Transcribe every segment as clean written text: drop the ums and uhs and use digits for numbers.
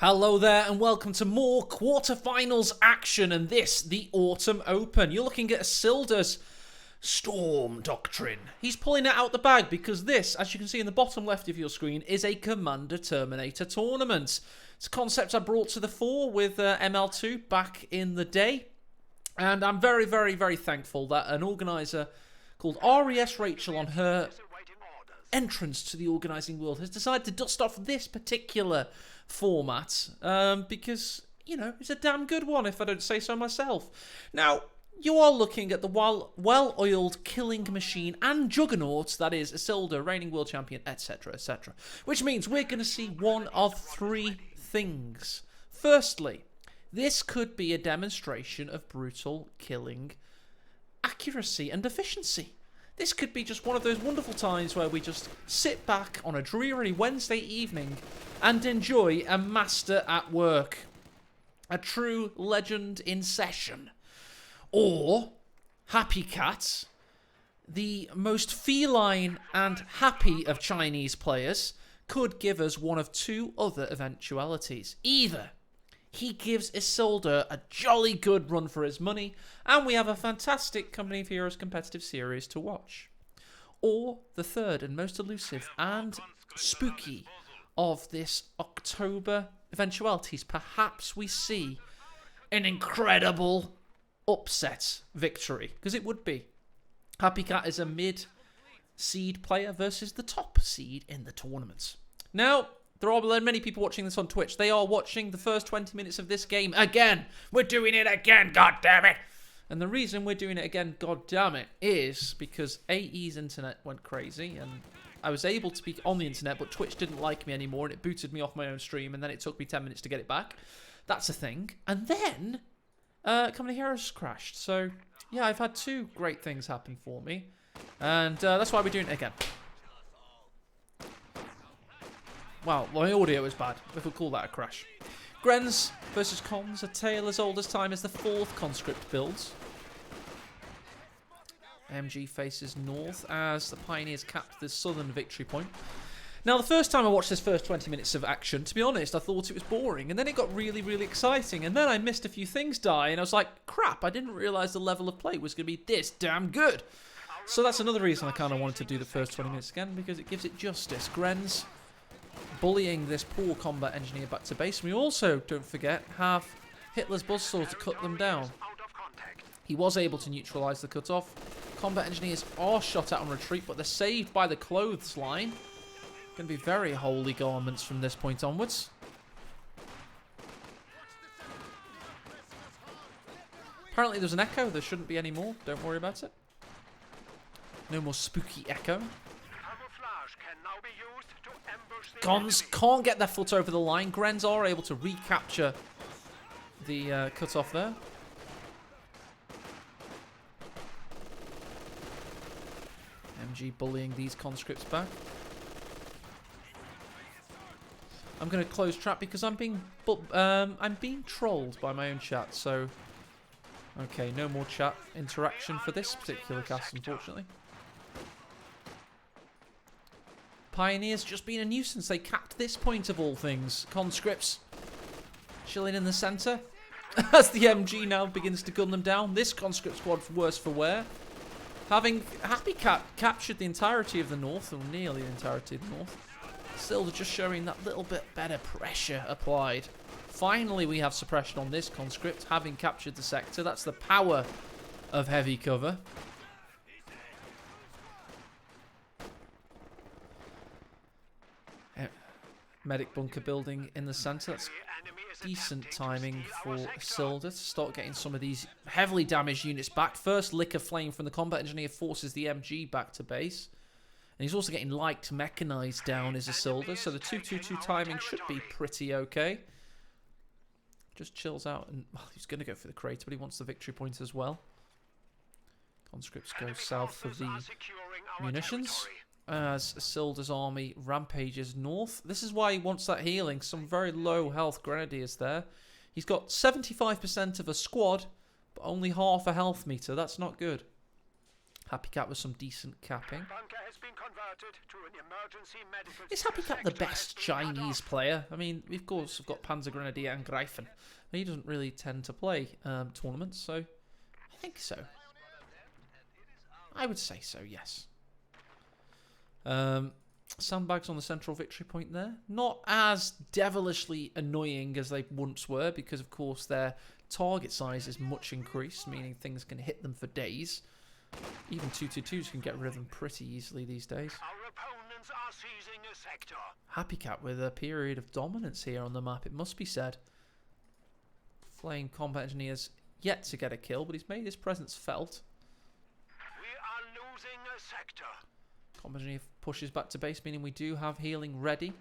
Hello there and welcome to more quarterfinals action, and this, the Autumn Open. You're looking at Isildur's Storm Doctrine. He's pulling it out the bag because this, as you can see in the bottom left of your screen, is a Commander Terminator tournament. It's a concept I brought to the fore with ML2 back in the day, and I'm very, very, very thankful that an organiser called RES Rachel on her entrance to the organising world has decided to dust off this particular format because, you know, it's a damn good one if I don't say so myself. Now, you are looking at the well-oiled killing machine and juggernaut that is Isildur, reigning world champion, etc, etc. Which means we're going to see one of three things. Firstly, this could be a demonstration of brutal killing accuracy and efficiency. This could be just one of those wonderful times where we just sit back on a dreary Wednesday evening and enjoy a master at work. A true legend in session. Or HappyCat, the most feline and happy of Chinese players, could give us one of two other eventualities. Either he gives Isildur a jolly good run for his money, and we have a fantastic Company of Heroes competitive series to watch. Or the third and most elusive and spooky of this October eventualities, perhaps we see an incredible upset victory, because it would be. HappyCat is a mid-seed player versus the top seed in the tournament. Now, there are many people watching this on Twitch. They are watching the first 20 minutes of this game again. We're doing it again, god damn it. And the reason we're doing it again, god damn it, is because AE's internet went crazy and I was able to be on the internet, but Twitch didn't like me anymore and it booted me off my own stream, and then it took me 10 minutes to get it back. That's a thing. And then Company Heroes crashed. So yeah, I've had two great things happen for me, and that's why we're doing it again. Wow, my audio is bad, if we'll call that a crash. Grens versus Cons, a tale as old as time, as the fourth conscript builds. MG faces north as the Pioneers capped the southern victory point. Now, the first time I watched this first 20 minutes of action, to be honest, I thought it was boring, and then it got really, really exciting, and then I missed a few things die, and I was like, crap, I didn't realise the level of play was going to be this damn good. So that's another reason I kind of wanted to do the first 20 minutes again, because it gives it justice. Grens bullying this poor combat engineer back to base. We also, don't forget, have Hitler's buzzsaw to cut them down. He was able to neutralise the cut-off. Combat engineers are shot at on retreat, but they're saved by the clothes line. Going to be very holy garments from this point onwards. Apparently there's an echo. There shouldn't be any more. Don't worry about it. No more spooky echo. Cons can't get their foot over the line. Grens are able to recapture the cut-off there. MG bullying these conscripts back. I'm going to close trap because I'm being trolled by my own chat. So, okay, no more chat interaction for this particular cast, unfortunately. Pioneers just been a nuisance. They capped this point of all things. Conscripts chilling in the centre as the MG now begins to gun them down. This conscript squad worse for wear. Having HappyCat captured the entirety of the north, or nearly the entirety of the north, still just showing that little bit better pressure applied. Finally, we have suppression on this conscript, having captured the sector. That's the power of heavy cover. Medic bunker building in the centre. That's decent timing for Isildur to start getting some of these heavily damaged units back. First lick of flame from the combat engineer forces the MG back to base. And he's also getting light mechanized down as Isildur, so the 2-2-2 timing should be pretty okay. Just chills out, and he's going to go for the crater, but he wants the victory point as well. Conscripts go south of the munitions as Isildur's army rampages north. This is why he wants that healing. Some very low health grenadiers there. He's got 75% of a squad, but only half a health meter. That's not good. HappyCat with some decent capping. Bunker has been converted to an emergency medical Is HappyCat the best Chinese player? I mean, of course, we've got Panzer Grenadier and Greifen. He doesn't really tend to play tournaments, so I think so. I would say so, yes. Sandbags on the central victory point there. Not as devilishly annoying as they once were, because, of course, their target size is much increased, meaning things can hit them for days. Even 222s can get rid of them pretty easily these days. Our opponents are seizing a sector. HappyCat with a period of dominance here on the map, it must be said. Flaying combat engineers yet to get a kill, but he's made his presence felt. We are losing a sector. Combat engineer pushes back to base, meaning we do have healing ready.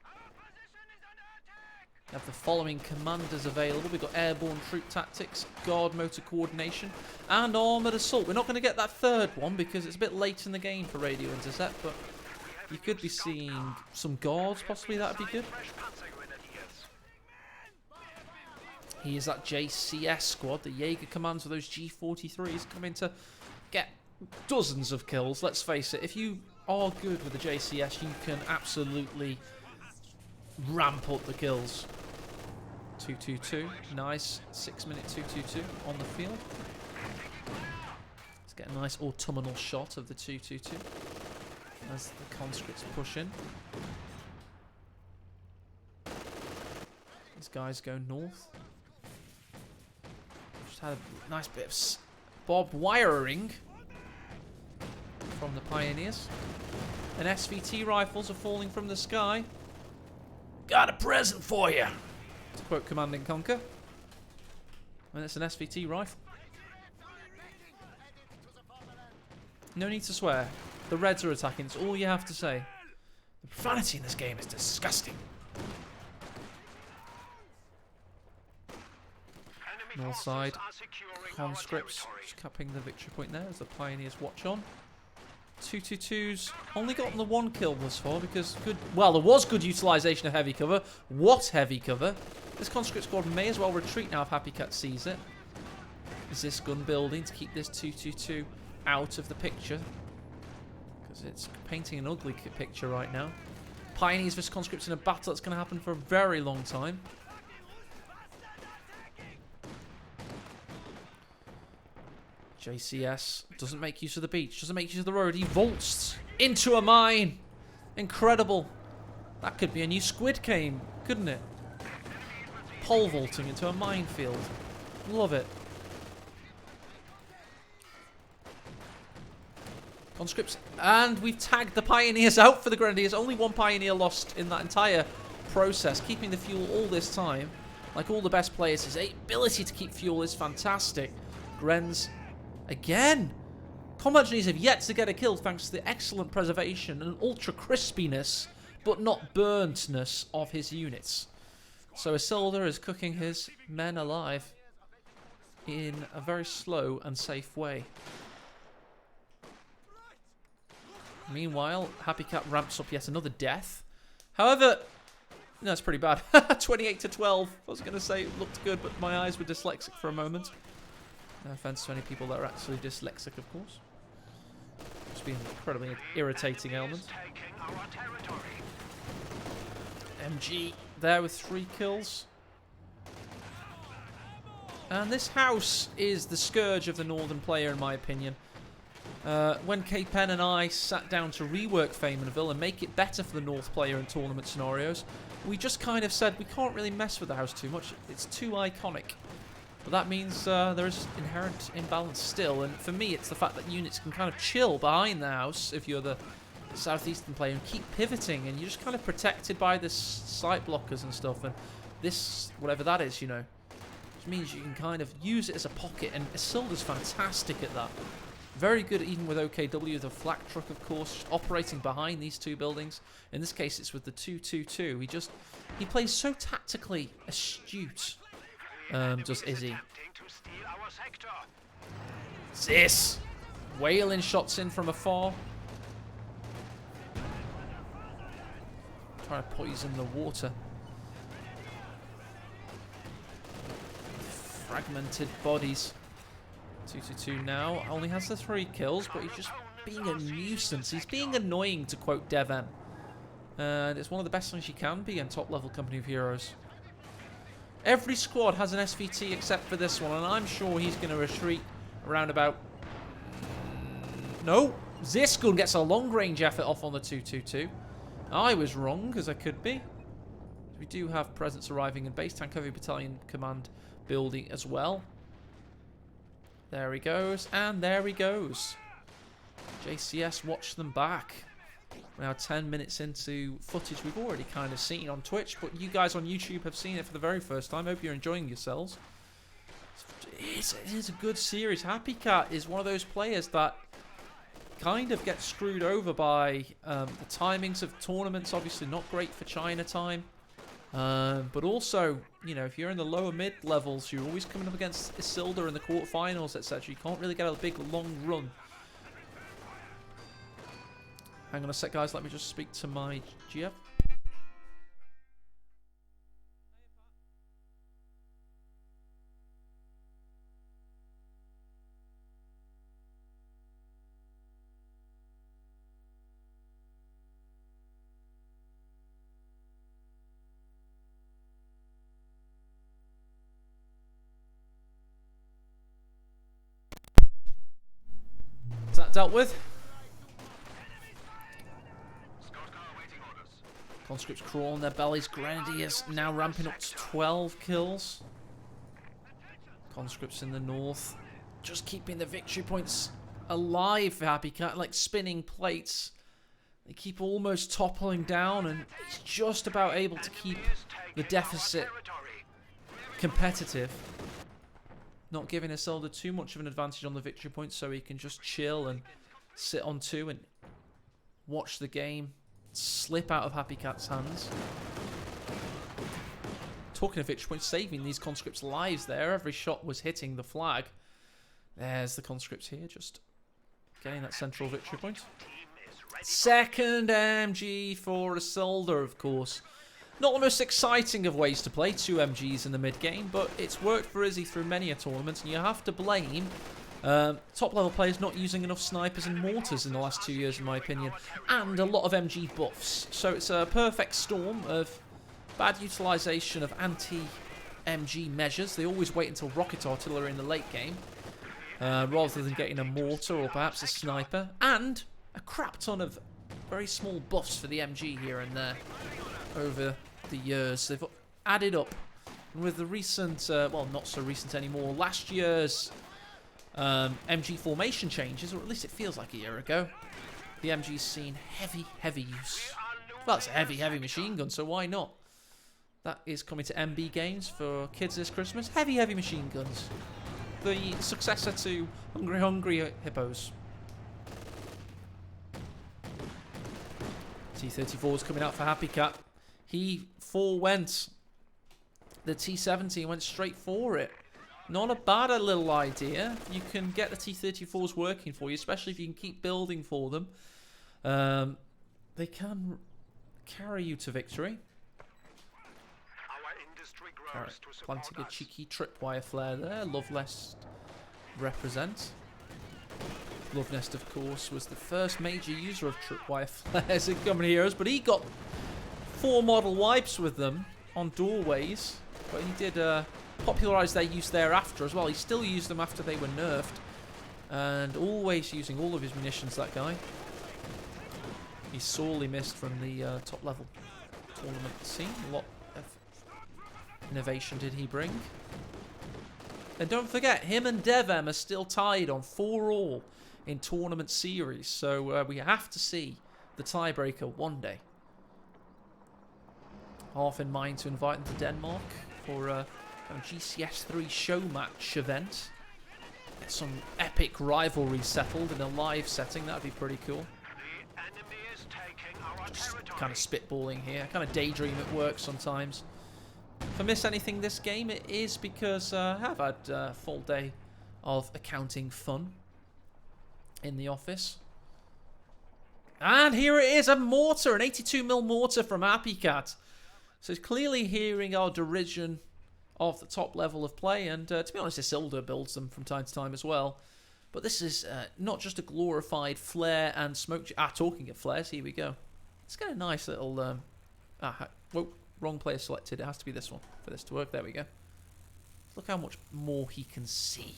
Our position is under attack. We have the following commanders available. We've got airborne troop tactics, guard motor coordination, and armoured assault. We're not going to get that third one because it's a bit late in the game for radio intercept, but you could be seeing some guards, possibly. That would be good. Fresh Panzer Grenadiers. He is that JCS squad, the Jaeger commands of those G43s coming to get dozens of kills. Let's face it, if you are good with the JCS, you can absolutely ramp up the kills. 222, nice 6-minute 222 on the field. Let's get a nice autumnal shot of the 222 as the conscripts push in. These guys go north. Just had a nice bit of bob wiring from the Pioneers. And SVT rifles are falling from the sky. Got a present for you, to quote Command & Conquer. And it's an SVT rifle. No need to swear. The Reds are attacking. It's all you have to say. The profanity in this game is disgusting. North side, conscripts just capping the victory point there as the Pioneers watch on. 222's only gotten the one kill thus far because there was good utilisation of heavy cover. What heavy cover? This conscript squad may as well retreat now if HappyCat sees it. Is this gun building to keep this 222 out of the picture? Because it's painting an ugly picture right now. Pioneers vs conscripts in a battle that's going to happen for a very long time. JCS doesn't make use of the beach, doesn't make use of the road. He vaults into a mine. Incredible. That could be a new Squid Game, couldn't it? Pole vaulting into a minefield. Love it. Conscripts. And we've tagged the Pioneers out for the Grenadiers. Only one Pioneer lost in that entire process. Keeping the fuel all this time. Like all the best players, his ability to keep fuel is fantastic. Grenz again. Combat engineers have yet to get a kill thanks to the excellent preservation and ultra crispiness, but not burntness of his units. So Isildur is cooking his men alive in a very slow and safe way. Meanwhile, HappyCat ramps up yet another death. However, no, it's pretty bad. 28 to 12. I was going to say it looked good, but my eyes were dyslexic for a moment. No offense to any people that are actually dyslexic, of course. It's been an incredibly irritating element. MG there with 3 kills. And this house is the scourge of the northern player, in my opinion. When K-Pen and I sat down to rework Faymanville and make it better for the north player in tournament scenarios, we just kind of said we can't really mess with the house too much. It's too iconic. But that means there is inherent imbalance still, and for me it's the fact that units can kind of chill behind the house if you're the southeastern player and keep pivoting, and you're just kind of protected by this sight blockers and stuff, and this, whatever that is, you know, which means you can kind of use it as a pocket, and Isildur's fantastic at that. Very good even with OKW, the flak truck of course, just operating behind these two buildings. In this case it's with the 222. He plays so tactically astute. Does Izzy. This! Wailing shots in from afar. Trying to poison the water. Fragmented bodies. 222 now. Only has the 3 kills, but he's just being a nuisance. He's being annoying, to quote Dev-M. And it's one of the best things you can be in top-level Company of Heroes. Every squad has an SVT except for this one, and I'm sure he's going to retreat around about... No! Ziskel gets a long-range effort off on the 222. I was wrong, as I could be. We do have presence arriving in Base Tank Heavy Battalion Command building as well. There he goes, and there he goes. JCS watch them back. We're now 10 minutes into footage we've already kind of seen on Twitch, but you guys on YouTube have seen it for the very first time. Hope you're enjoying yourselves. It is a good series. HappyCat is one of those players that kind of gets screwed over by the timings of tournaments. Obviously not great for China time. But also, you know, if you're in the lower mid levels, you're always coming up against Isildur in the quarterfinals, etc. You can't really get a big long run. Hang on a sec, guys. Let me just speak to my GF. Is that dealt with? Conscripts crawl on their bellies. Grenadiers now ramping up to 12 kills. Conscripts in the north just keeping the victory points alive for HappyCat, like spinning plates. They keep almost toppling down, and he's just about able to keep the deficit competitive. Not giving Isildur too much of an advantage on the victory points, so he can just chill and sit on 2 and watch the game slip out of HappyCat's hands. Talking of victory points, saving these conscripts' lives there. Every shot was hitting the flag. There's the conscripts here, just getting that central victory point. Second MG for Isildur, of course. Not the most exciting of ways to play, 2 MGs in the mid-game, but it's worked for Izzy through many a tournament, and you have to blame top-level players not using enough snipers and mortars in the last 2 years, in my opinion, and a lot of MG buffs. So it's a perfect storm of bad utilisation of anti-MG measures. They always wait until rocket artillery in the late game, rather than getting a mortar or perhaps a sniper, and a crap ton of very small buffs for the MG here and there over the years. They've added up. And with the recent, well, not so recent anymore, last year's MG formation changes, or at least it feels like a year ago, the MG's seen heavy use. Well, it's a heavy machine gun, so why not? That is coming to MB games for kids this Christmas. Heavy machine guns. The successor to Hungry Hippos. T-34's coming out for HappyCat. He forewent the T-70 and went straight for it. Not a bad little idea. You can get the T-34s working for you, especially if you can keep building for them. They can carry you to victory. Planting a cheeky tripwire flare there. Lovenest represent. Lovenest, of course, was the first major user of tripwire flares in Company Heroes, but he got 4 model wipes with them on doorways. But he did popularise their use thereafter as well. He still used them after they were nerfed, and always using all of his munitions, that guy. He's sorely missed from the top level tournament scene. A lot of innovation did he bring. And don't forget, him and Dev-M are still tied on 4-all in tournament series, so we have to see the tiebreaker one day. Half in mind to invite them to Denmark for a GCS 3 show match event. Get some epic rivalry settled in a live setting. That'd be pretty cool. Just kind of spitballing here. Kind of daydream at work sometimes. If I miss anything this game, it is because I have had a full day of accounting fun in the office. And here it is, a mortar, an 82mm mortar from HappyCat. So he's clearly hearing our derision of the top level of play. And to be honest, Isildur builds them from time to time as well. But this is not just a glorified flare and smoke. Talking of flares, here we go. It's got a nice little... whoa, wrong player selected. It has to be this one for this to work. There we go. Look how much more he can see.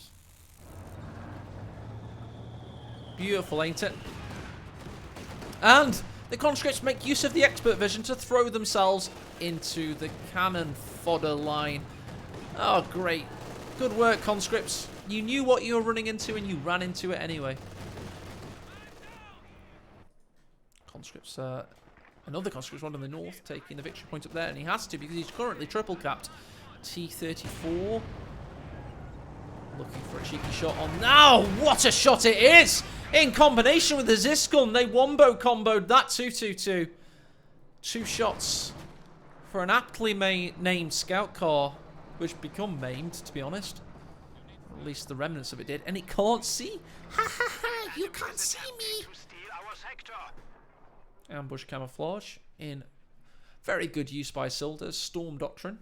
Beautiful, ain't it? And the conscripts make use of the expert vision to throw themselves into the cannon fodder line. Oh, great. Good work, conscripts. You knew what you were running into and you ran into it anyway. Conscripts, another conscript's one in the north, taking the victory point up there, and he has to because he's currently triple capped. T-34. Looking for a cheeky shot on now. What a shot it is! In combination with the Zisgun, they wombo comboed that 2-2-2. 2 shots for an aptly named scout car, which become maimed, to be honest. At least the remnants of it did. And it can't see. Ha ha ha! You can't see me! Ambush camouflage in very good use by Isildur's Storm Doctrine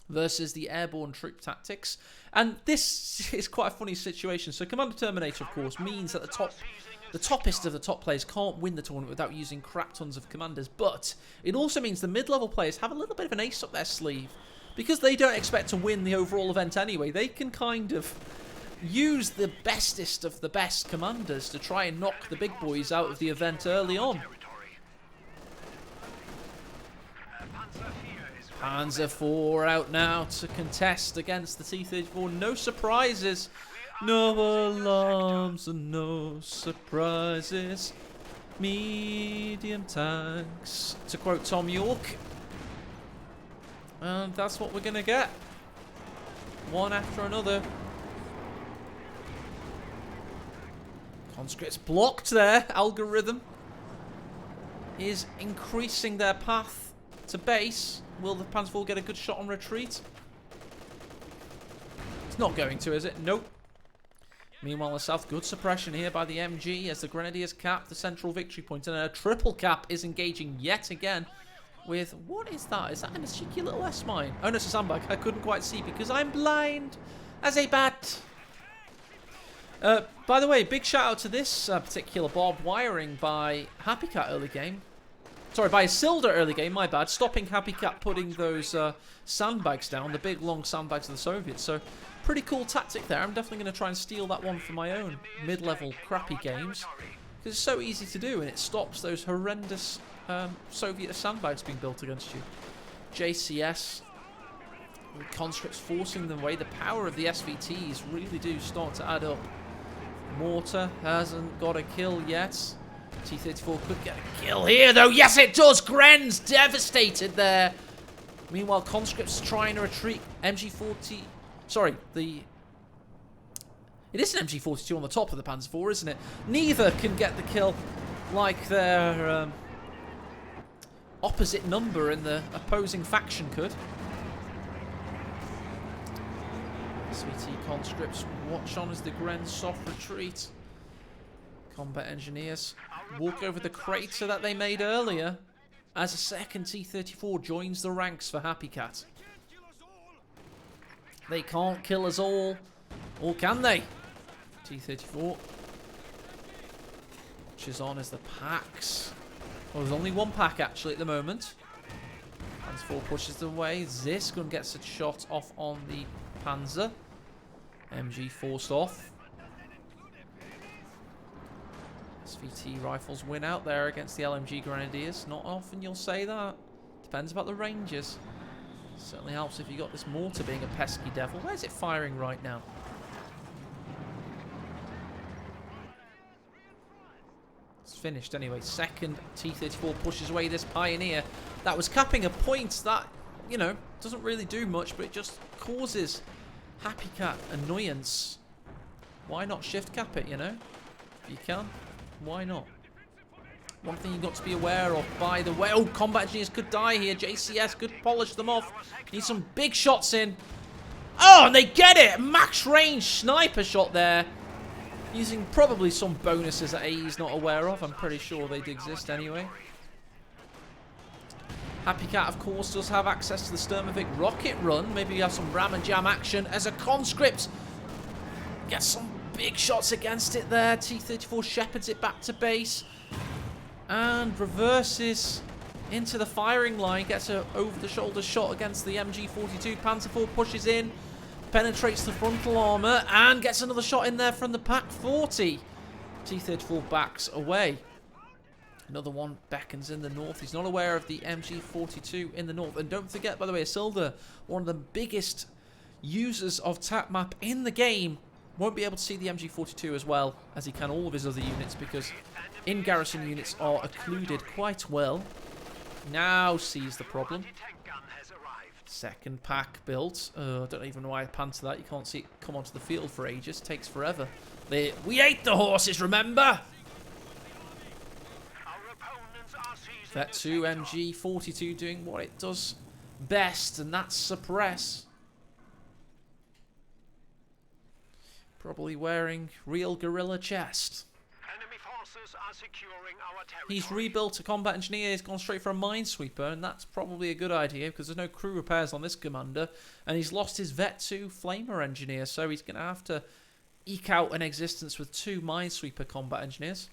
versus the airborne troop tactics. And this is quite a funny situation. So Commander Terminator, of course, means that the toppest of the top players can't win the tournament without using crap tons of commanders. But it also means the mid-level players have a little bit of an ace up their sleeve. Because they don't expect to win the overall event anyway, they can kind of use the bestest of the best commanders to try and knock the big boys out of the event early on. Panzer IV out now to contest against the T-34. No surprises. No alarms and no surprises. Medium tanks, to quote Tom York. And that's what we're going to get. One after another. Conscripts blocked there. Algorithm is increasing their path to base. Will the Panzer IV get a good shot on retreat? It's not going to, is it? Nope. Meanwhile, the south, good suppression here by the MG as the Grenadiers cap the central victory point. And a triple cap is engaging yet again with... What is that? Is that a cheeky little S-mine? Oh, no, it's a sandbag. I couldn't quite see because I'm blind as a bat. By the way, big shout out to this particular barbed wiring by HappyCat early game. Sorry, by Isildur early game, my bad. Stopping HappyCat putting those sandbags down, the big long sandbags of the Soviets. So, pretty cool tactic there. I'm definitely going to try and steal that one for my own mid-level crappy games. Because it's so easy to do and it stops those horrendous Soviet sandbags being built against you. JCS. With conscripts forcing them away. The power of the SVTs really do start to add up. Mortar hasn't got a kill yet. T-34 could get a kill here, though. Yes, it does. Gren's devastated there. Meanwhile, conscripts trying to retreat. MG40... Sorry, it is an MG42 on the top of the Panzer IV, isn't it? Neither can get the kill like their opposite number in the opposing faction could. SVT conscripts watch on as the Gren's soft retreat. Combat engineers walk over the crater that they made earlier as a second T-34 joins the ranks for HappyCat. They can't kill us all. Or can they? T-34 watches on as the packs. Well, there's only one pack actually at the moment. Panzer IV pushes them away. Zisgun gets a shot off on the Panzer. MG forced off. SVT rifles win out there against the LMG Grenadiers. Not often you'll say that. Depends about the ranges. Certainly helps if you got this mortar being a pesky devil. Where's it firing right now? It's finished anyway. Second T-34 pushes away this Pioneer. That was capping a point that, you know, doesn't really do much, but it just causes HappyCat annoyance. Why not shift cap it, you know? If you can. Why not? One thing you've got to be aware of, by the way. Oh, combat engineers could die here. JCS could polish them off. Need some big shots in. Oh, and they get it! Max range sniper shot there. Using probably some bonuses that AE's not aware of. I'm pretty sure they'd exist anyway. HappyCat, of course, does have access to the Sturmovik rocket run. Maybe you have some ram and jam action as a conscript gets some big shots against it there. T-34 shepherds it back to base and reverses into the firing line. Gets a over-the-shoulder shot against the MG42. Panzer IV pushes in, penetrates the frontal armor, and gets another shot in there from the PaK-40. T-34 backs away. Another one beckons in the north. He's not aware of the MG42 in the north. And don't forget, by the way, Isildur, one of the biggest users of tap map in the game, won't be able to see the MG42 as well as he can all of his other units, because in-garrison units are occluded quite well. Now sees the problem. Second pack built. I don't even know why I panned to that. You can't see it come onto the field for ages. Takes forever. We ate the horses, remember? Vet 2 MG42 doing what it does best, and that's suppress. Probably wearing real gorilla chest. Enemy forces are securing our territory. He's rebuilt a combat engineer. He's gone straight for a minesweeper, and that's probably a good idea because there's no crew repairs on this commander. And he's lost his Vet 2 flamer engineer, so he's going to have to eke out an existence with 2 minesweeper combat engineers.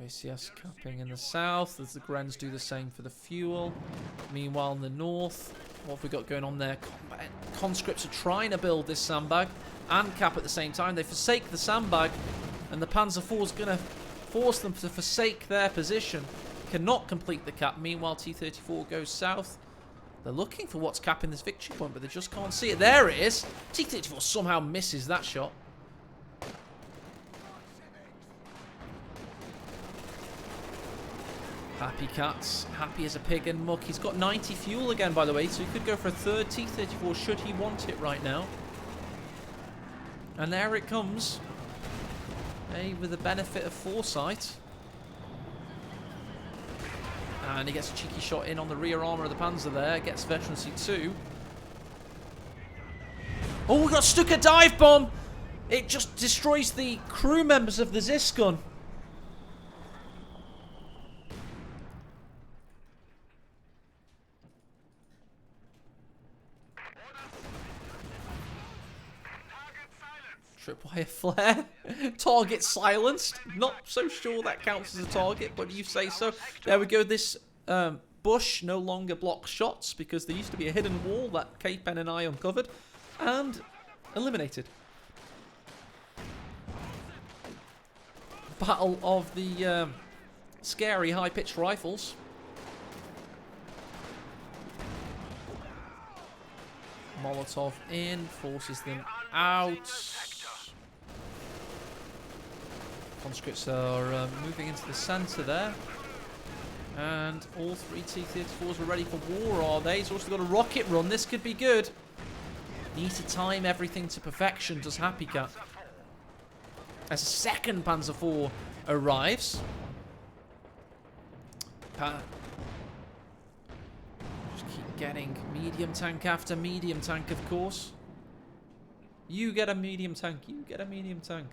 JCS capping in the south as the Grens do the same for the fuel. Meanwhile in the north, what have we got going on there? Conscripts are trying to build this sandbag and cap at the same time. They forsake the sandbag, and the Panzer IV is going to force them to forsake their position. Cannot complete the cap. Meanwhile, T-34 goes south. They're looking for what's capping this victory point, but they just can't see it. There it is. T-34 somehow misses that shot. HappyCat's happy as a pig in muck. He's got 90 fuel again, by the way, so he could go for a third T-34 should he want it right now. And there it comes. Hey, with the benefit of foresight. And he gets a cheeky shot in on the rear armour of the Panzer there. Gets veterancy 2. Oh, we got Stuka dive bomb! It just destroys the crew members of the Zis gun. Tripwire flare. Target silenced. Not so sure that counts as a target, but you say so. There we go. This bush no longer blocks shots because there used to be a hidden wall that K-Pen and I uncovered and eliminated. Battle of the scary high-pitched rifles. Molotov in, forces them out. Conscripts are moving into the centre there. And all 3 T-34s are ready for war, are they? He's also got a rocket run. This could be good. Need to time everything to perfection, does HappyCat. As a second Panzer IV arrives. Just keep getting medium tank after medium tank, of course. You get a medium tank, you get a medium tank,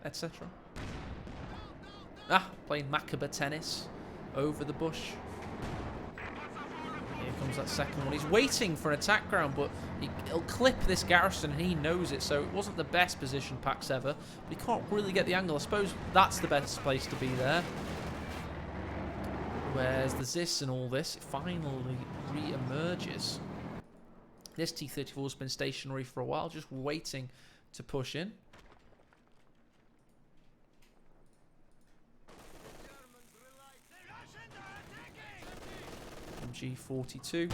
etc. Playing Macabre tennis over the bush. Here comes that second one. He's waiting for an attack ground, but he'll clip this garrison, and he knows it, so it wasn't the best position PaK's ever. But he can't really get the angle. I suppose that's the best place to be there. Where's the Zis and all this? It finally re-emerges. This T-34's been stationary for a while, just waiting to push in. MG42.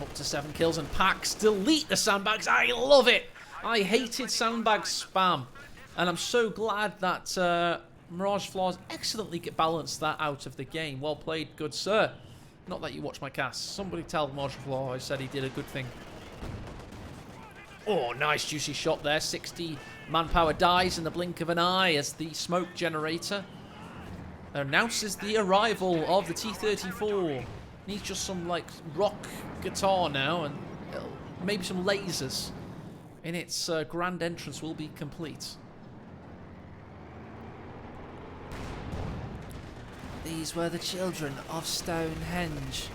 Up to 7 kills, and PaK's delete the sandbags. I love it! I hated sandbag spam. And I'm so glad that Mirage Flaws excellently balanced that out of the game. Well played, good sir. Not that you watch my cast. Somebody tell Mirage Flaw I said he did a good thing. Oh, nice juicy shot there. 60 manpower dies in the blink of an eye as the smoke generator announces the arrival of the T-34. Needs just some, like, rock guitar now and maybe some lasers in its grand entrance will be complete. These were the children of Stonehenge.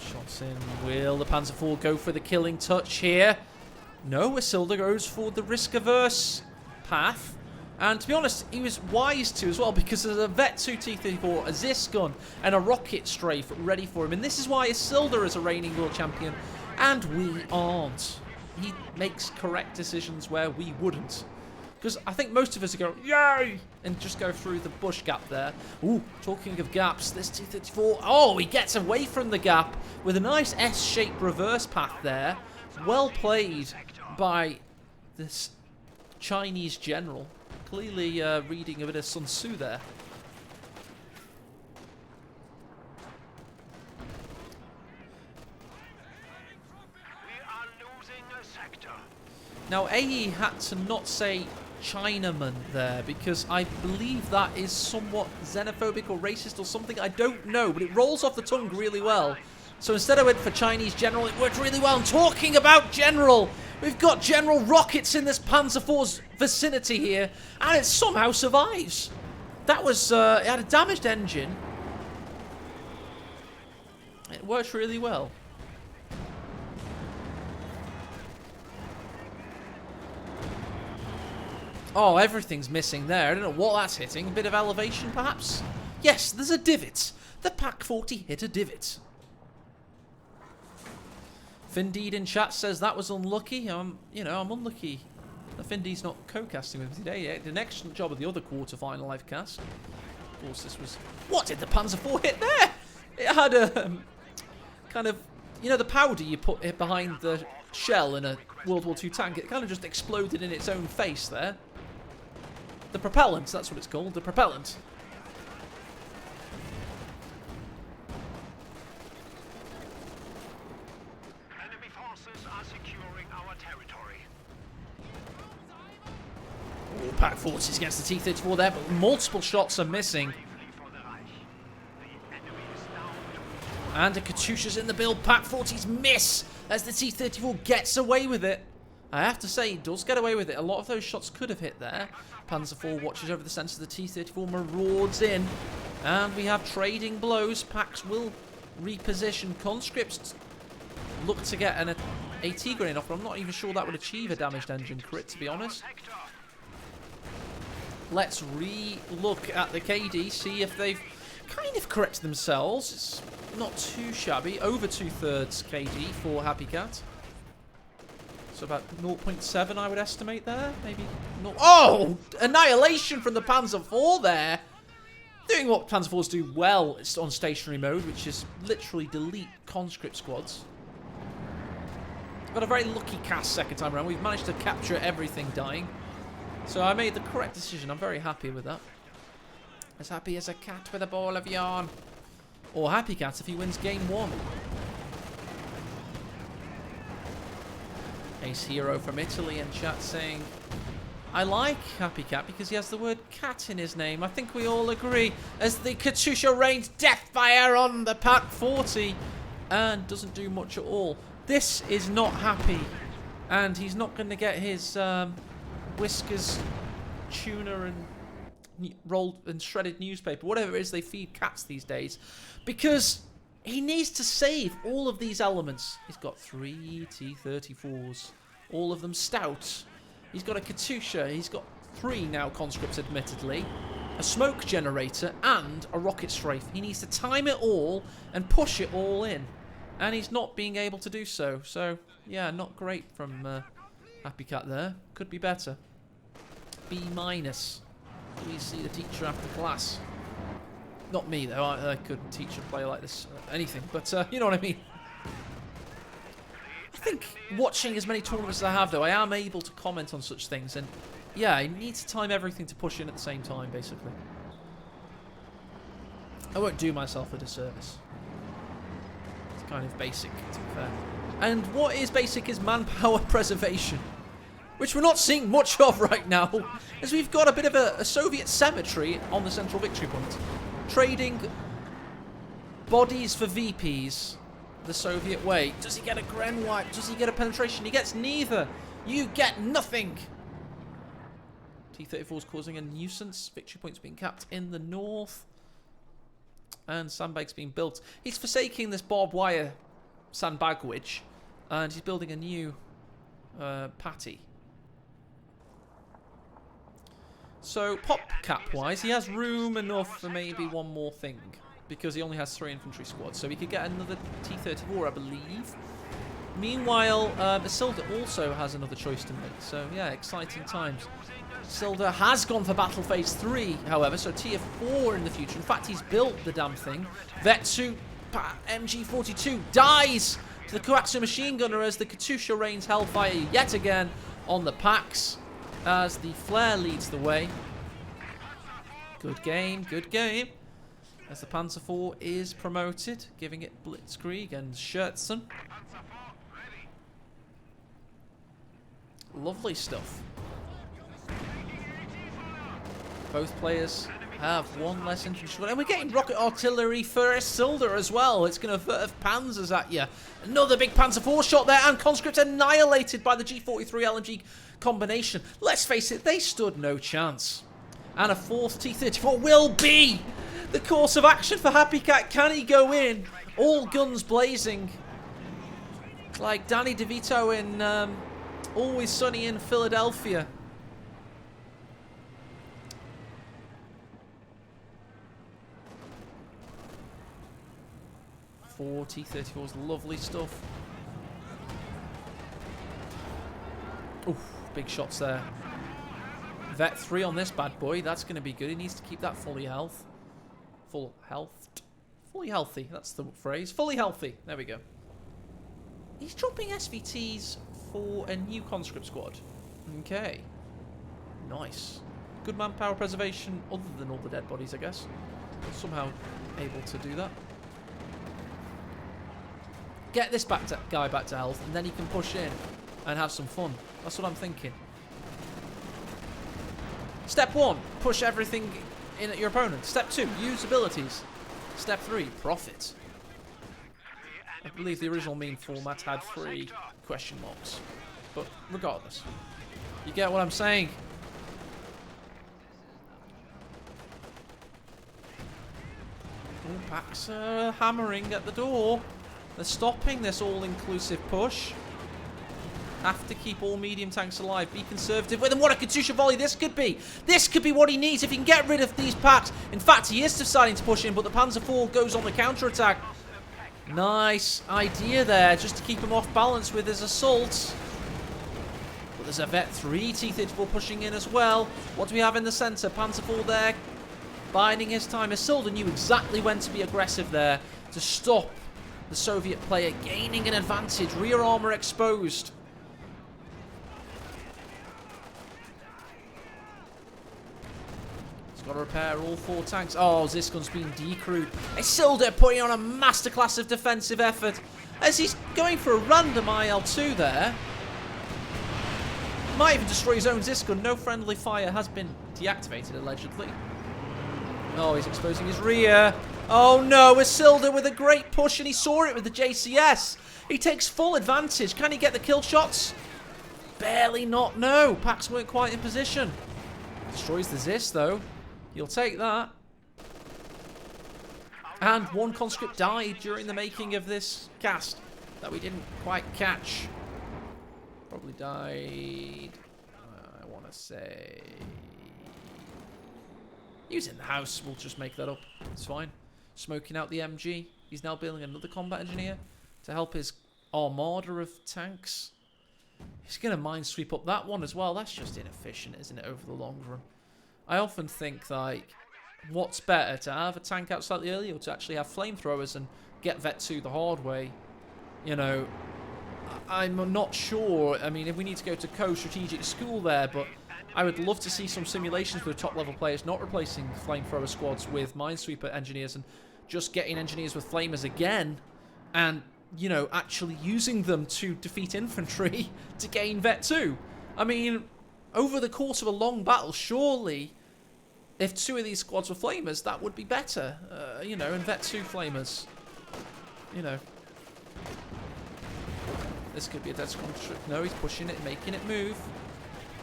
Shots in. Will the Panzer IV go for the killing touch here? No, Isildur goes for the risk-averse path. And to be honest, he was wise to as well, because there's a Vet 2 T-34, a Zis gun, and a rocket strafe ready for him. And this is why Isildur is a reigning world champion, and we aren't. He makes correct decisions where we wouldn't. Because I think most of us go, yay! And just go through the bush gap there. Ooh, talking of gaps, this T-34, oh, he gets away from the gap with a nice S-shaped reverse path there. Well played by this Chinese general. Clearly reading a bit of Sun Tzu there. We are losing a sector. Now, AE had to not say Chinaman there, because I believe that is somewhat xenophobic or racist or something. I don't know, but it rolls off the tongue really well. So instead I went for Chinese General, it worked really well. And talking about General, we've got General Rockets in this Panzer IV's vicinity here, and it somehow survives. That was, it had a damaged engine. It worked really well. Oh, everything's missing there. I don't know what that's hitting. A bit of elevation, perhaps? Yes, there's a divot. The Pak 40 hit a divot. Findeed in chat says that was unlucky. I'm unlucky. Findeed's not co-casting with me today. He did an excellent job of the other quarter-final live cast. Of course, this was... What did the Panzer IV hit there? It had a kind of... You know the powder you put it behind the shell in a World War II tank? It kind of just exploded in its own face there. The propellant, that's what it's called. The propellant. Enemy forces are securing our territory. Ooh, Pak 40s against the T-34 there, but multiple shots are missing. Bravely for the Reich. The enemy is down to And a Katyusha's in the build. Pak 40s miss as the T-34 gets away with it. I have to say, he does get away with it. A lot of those shots could have hit there. Panzer IV watches over the centre of the T-34, marauds in. And we have trading blows. Paks will reposition. Conscripts look to get an AT grenade off, but I'm not even sure that would achieve a damaged engine crit, to be honest. sector. Let's re-look at the KD, see if they've kind of corrected themselves. It's not too shabby. Over 2/3 KD for HappyCat. So about 0.7 I would estimate there. Maybe not. Oh! Annihilation from the Panzer IV there. Doing what Panzer IVs do well on stationary mode, which is literally delete conscript squads. Got a very lucky cast second time around. We've managed to capture everything dying. So I made the correct decision. I'm very happy with that. As happy as a cat with a ball of yarn. Or HappyCat if he wins game 1. Ace Hero from Italy in chat saying, I like HappyCat because he has the word cat in his name. I think we all agree. As the Katyusha rains death fire on the Pak 40 and doesn't do much at all. This is not Happy. And he's not going to get his whiskers, tuna and rolled and shredded newspaper, whatever it is they feed cats these days, because he needs to save all of these elements. He's got 3 T-34s, all of them stout. He's got a Katyusha, he's got 3 now conscripts admittedly, a smoke generator and a rocket strafe. He needs to time it all and push it all in, and he's not being able to do so. So yeah, not great from HappyCat there. Could be better. B-. Please see the teacher after class. Not me though, I couldn't teach a player like this anything, but you know what I mean. I think watching as many tournaments as I have though, I am able to comment on such things, and yeah, I need to time everything to push in at the same time basically. I won't do myself a disservice. It's kind of basic, to be fair. And what is basic is manpower preservation. which we're not seeing much of right now, as we've got a bit of a Soviet cemetery on the central victory point. Trading bodies for VPs the Soviet way. Does he get a Gren wipe? Does he get a penetration? He gets neither. You get nothing. T-34 is causing a nuisance. Victory points being capped in the north. And sandbags being built. He's forsaking this barbed wire sandbagwich. And he's building a new patty. So, pop cap-wise, he has room enough for maybe one more thing. Because he only has 3 infantry squads. So he could get another T-34, I believe. Meanwhile, Isildur also has another choice to make. So, yeah, exciting times. Isildur has gone for Battle Phase 3, however, so Tier 4 in the future. In fact, he's built the damn thing. Vet 2, MG42 dies to the Koatsu machine gunner as the Katusha rains hellfire yet again on the Pax as the flare leads the way. Good game, good game. As the Panzer IV is promoted, giving it Blitzkrieg and Schertzen. Lovely stuff. Both players have one less infantry. And we're getting rocket artillery for Isildur as well. It's going to verve panzers at you. Another big Panzer IV shot there, and conscript annihilated by the G43 LMG combination. Let's face it, they stood no chance. And a 4th T-34 will be the course of action for HappyCat. Can he go in? All guns blazing. Like Danny DeVito in Always Sunny in Philadelphia. T-34's lovely stuff. Oof, big shots there. Vet 3 on this bad boy. That's going to be good. He needs to keep that fully health. Full health. Fully healthy. That's the phrase. Fully healthy. There we go. He's dropping SVTs for a new conscript squad. Okay. Nice. Good manpower preservation other than all the dead bodies, I guess. Somehow able to do that. Get this guy back to health, and then he can push in and have some fun. That's what I'm thinking. Step 1, push everything in at your opponent. Step 2, use abilities. Step 3, profit. I believe the original meme format had 3 question marks. But regardless, you get what I'm saying. Oh, Pax hammering at the door. They're stopping this all-inclusive push. Have to keep all medium tanks alive. Be conservative with them. What a Katusha volley this could be. This could be what he needs if he can get rid of these packs. In fact, he is deciding to push in, but the Panzer IV goes on the counter-attack. Nice idea there, just to keep him off balance with his assaults. But there's a Vet 3 T-34 pushing in as well. What do we have in the centre? Panzer IV there, biding his time. Isildur knew exactly when to be aggressive there to stop the Soviet player gaining an advantage. Rear armour exposed. He's got to repair all 4 tanks. Oh, Ziskun's been decrewed. Isildur putting on a masterclass of defensive effort as he's going for a random IL-2 there. Might even destroy his own Ziskun. No friendly fire has been deactivated, allegedly. Oh, he's exposing his rear. Oh no, Isildur with a great push, and he saw it with the JCS. He takes full advantage. Can he get the kill shots? Barely not, no. Packs weren't quite in position. Destroys the Zis, though. You'll take that. And 1 conscript died during the making of this cast that we didn't quite catch. Probably died, I want to say... He was in the house. We'll just make that up. It's fine. Smoking out the MG. He's now building another combat engineer to help his armada of tanks. He's going to minesweep up that one as well. That's just inefficient, isn't it, over the long run? I often think, like, what's better, to have a tank out slightly early or to actually have flamethrowers and get Vet 2 the hard way? You know, I'm not sure. I mean, if we need to go to co-strategic school there, but I would love to see some simulations with top-level players not replacing flamethrower squads with minesweeper engineers and just getting engineers with flamers again and, you know, actually using them to defeat infantry to gain Vet 2. I mean, over the course of a long battle, surely, if 2 of these squads were flamers, that would be better. You know, and Vet 2 flamers. You know. This could be a dead conscript. No, he's pushing it, making it move.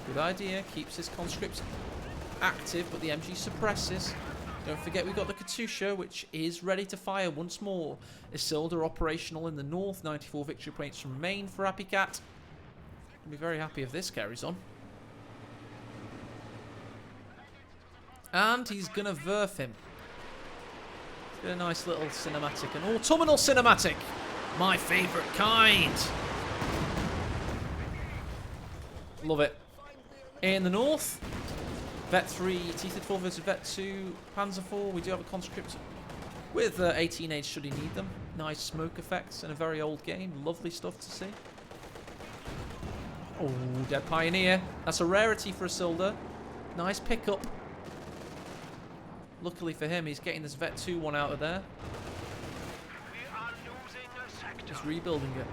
Good idea. Keeps his conscript active, but the MG suppresses. Don't forget we've got the Katusha, which is ready to fire once more. Isildur operational in the north. 94 victory points from Maine for HappyCat. I'll be very happy if this carries on. And he's going to verf him. Get a nice little cinematic. An autumnal cinematic. My favourite kind. Love it. In the north, Vet 3, T-34 versus Vet 2, Panzer 4. We do have a conscript with 18 age should he need them. Nice smoke effects in a very old game. Lovely stuff to see. Oh, Dead Pioneer. That's a rarity for Isildur. Nice pickup. Luckily for him, he's getting this Vet 2 one out of there. Just rebuilding it.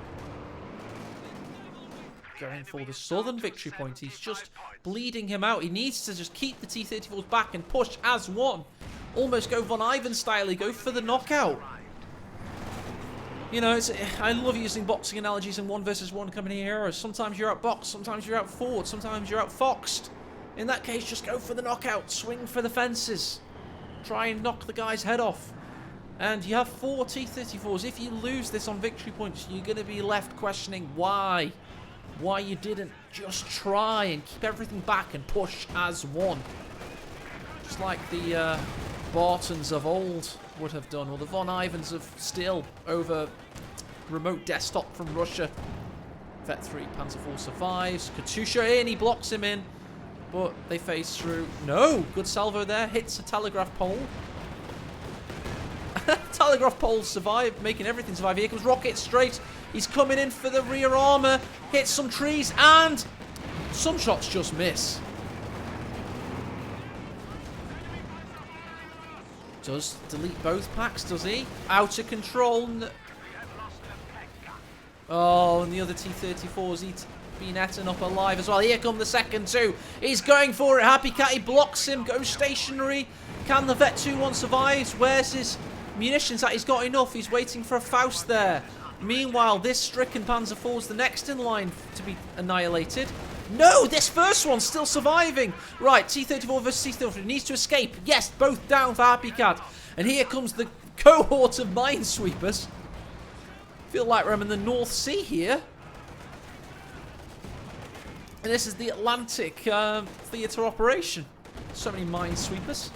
Going for the southern victory point. He's just bleeding him out. He needs to just keep the T-34s back and push as one. Almost go Von Ivan style. Go for the knockout. You know, I love using boxing analogies in 1 versus 1 company heroes. Sometimes you're outboxed, sometimes you're outfought, sometimes you're outfoxed. In that case, just go for the knockout. Swing for the fences. Try and knock the guy's head off. And you have 4 T-34s. If you lose this on victory points, you're going to be left questioning why. Why you didn't just try and keep everything back and push as one. Just like the Bartons of old would have done, or the Von Ivans of still over remote desktop from Russia. Vet 3 Panzer 4 survives. Katusha in, he blocks him in. But they phase through. No! Good salvo there. Hits a telegraph pole. Telegraph poles survive, making everything survive. Here comes Rocket straight. He's coming in for the rear armor. Hits some trees and some shots just miss. Does delete both packs, does he? Out of control. Oh, and the other T-34's been eaten up alive as well. Here come the second two. He's going for it. HappyCat, he blocks him, goes stationary. Can the Vet 2 one survive? Where's his munitions that he's got enough? He's waiting for a Faust there. Meanwhile, this stricken Panzer 4 is the next in line to be annihilated. No, this first one's still surviving. Right, T-34 versus T-34 needs to escape. Yes, both down for HappyCat. And here comes the cohort of minesweepers. Feel like we're in the North Sea here. And this is the Atlantic theatre operation. So many minesweepers.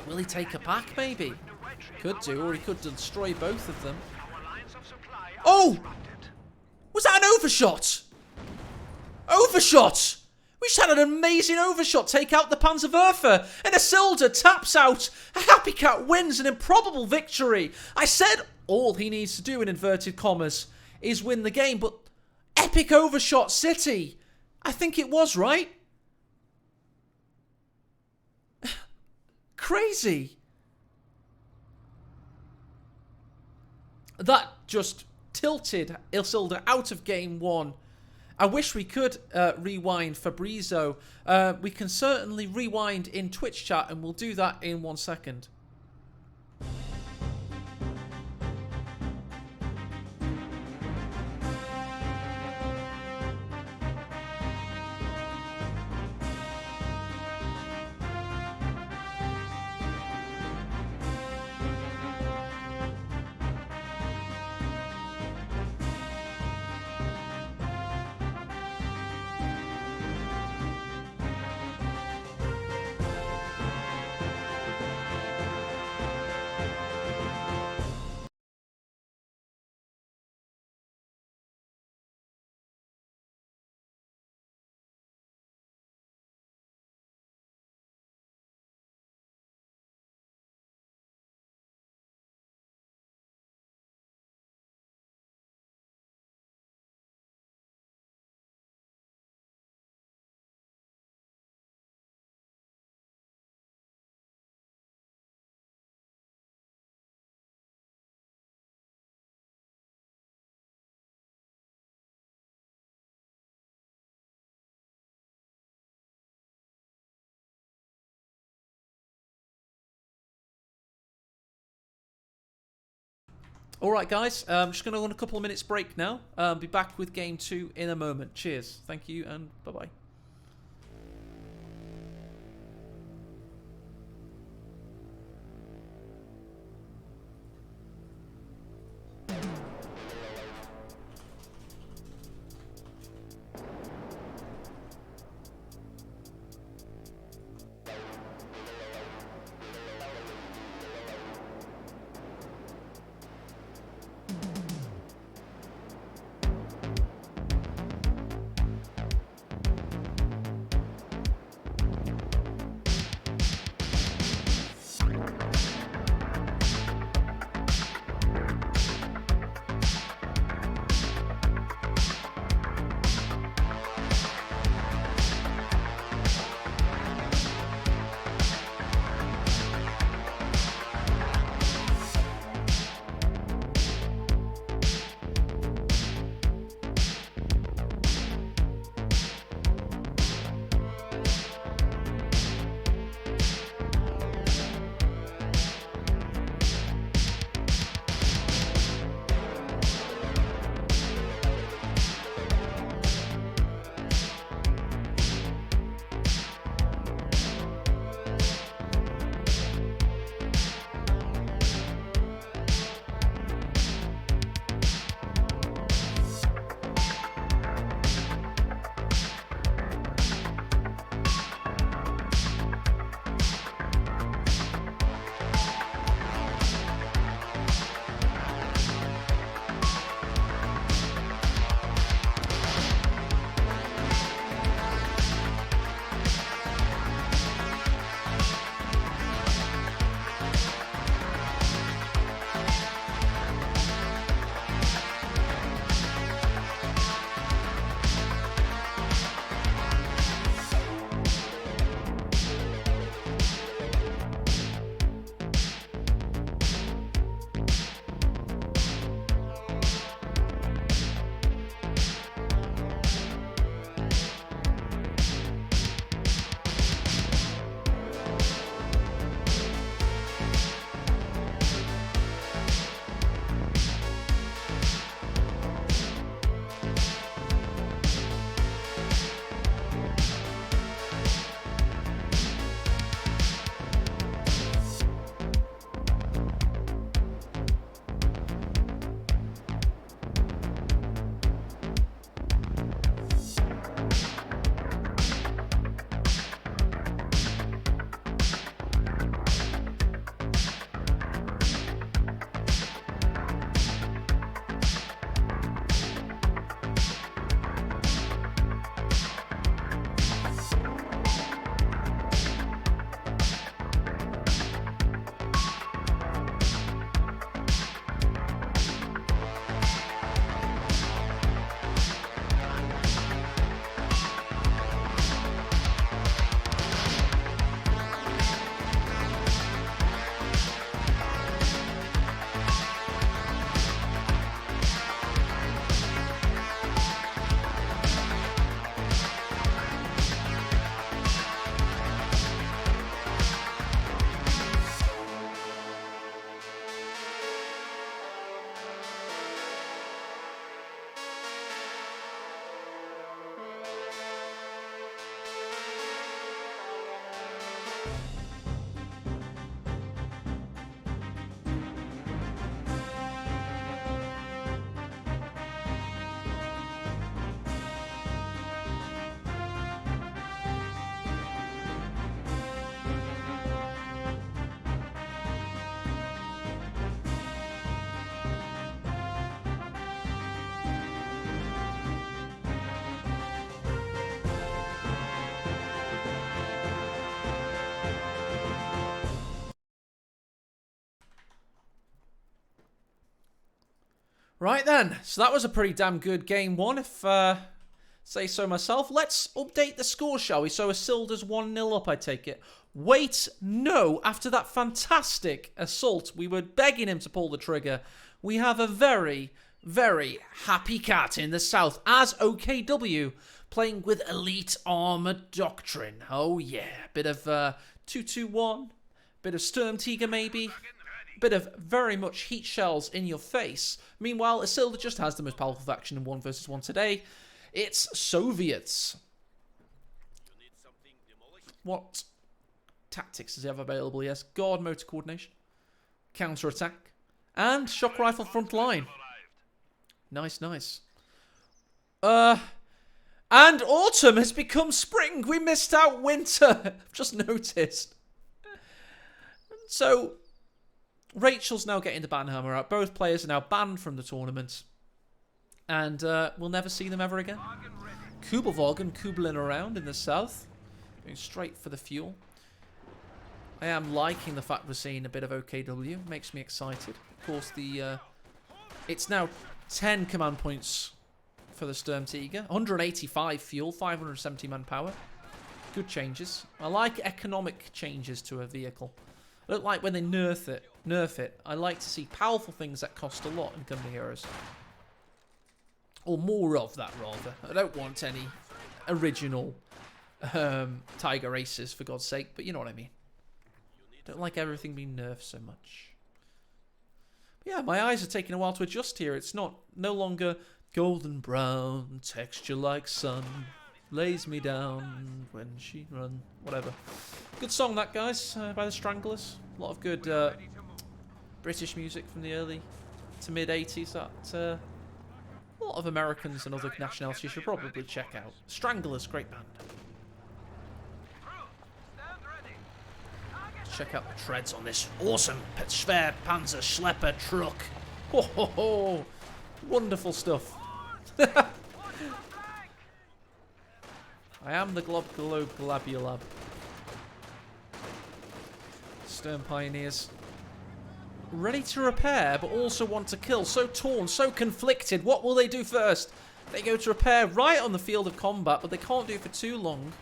Will he take a pack, maybe? Could do, or he could destroy both of them. Oh! Was that an overshot? Overshot! We just had an amazing overshot take out the Panzerwerfer, and Isildur taps out. HappyCat wins an improbable victory. I said all he needs to do, in inverted commas, is win the game, but epic overshot city. I think it was, right? Crazy. That just tilted Isildur out of game 1. I wish we could rewind Fabrizio. We can certainly rewind in Twitch chat, and we'll do that in 1 second. Alright guys, I'm just going to go on a couple of minutes break now. Be back with game 2 in a moment. Cheers. Thank you and bye-bye. Right then, so that was a pretty damn good game 1, if say so myself. Let's update the score, shall we? So Isildur's 1-0 up, I take it. Wait, no, after that fantastic assault, we were begging him to pull the trigger. We have a very, very happy cat in the south as OKW playing with Elite Armored Doctrine. Oh yeah, bit of 2-2-1, bit of Sturm Tiger maybe. bit of very much heat shells in your face. Meanwhile, Isildur just has the most powerful faction in 1 versus 1 today. It's Soviets. What tactics does he have available? He has guard motor coordination, counter-attack, and shock rifle front line. Nice, nice. And autumn has become spring. We missed out winter. I've just noticed. So, Rachel's now getting the banhammer out. Both players are now banned from the tournament. And we'll never see them ever again. Kubelwagen kubling around in the south. Going straight for the fuel. I am liking the fact we're seeing a bit of OKW. Makes me excited. Of course, it's now 10 command points for the Sturmtiger. 185 fuel, 570 manpower. Good changes. I like economic changes to a vehicle. I don't like when they nerf it. I like to see powerful things that cost a lot in Company Heroes. Or more of that, rather. I don't want any original Tiger races, for God's sake, but you know what I mean. Don't like everything being nerfed so much. But yeah, my eyes are taking a while to adjust here. It's no longer golden brown, texture like sun, lays me down when she run. Whatever. Good song that, guys, by the Stranglers. A lot of good British music from the early to mid 80s that a lot of Americans and other nationalities should probably check out. Stranglers, great band. Let's check out the treads on this awesome Schwer Panzer Schlepper truck. Ho ho ho! Wonderful stuff. I am the Glabulab. Stern Pioneers. Ready to repair, but also want to kill. So torn, so conflicted. What will they do first? They go to repair right on the field of combat, but they can't do it for too long.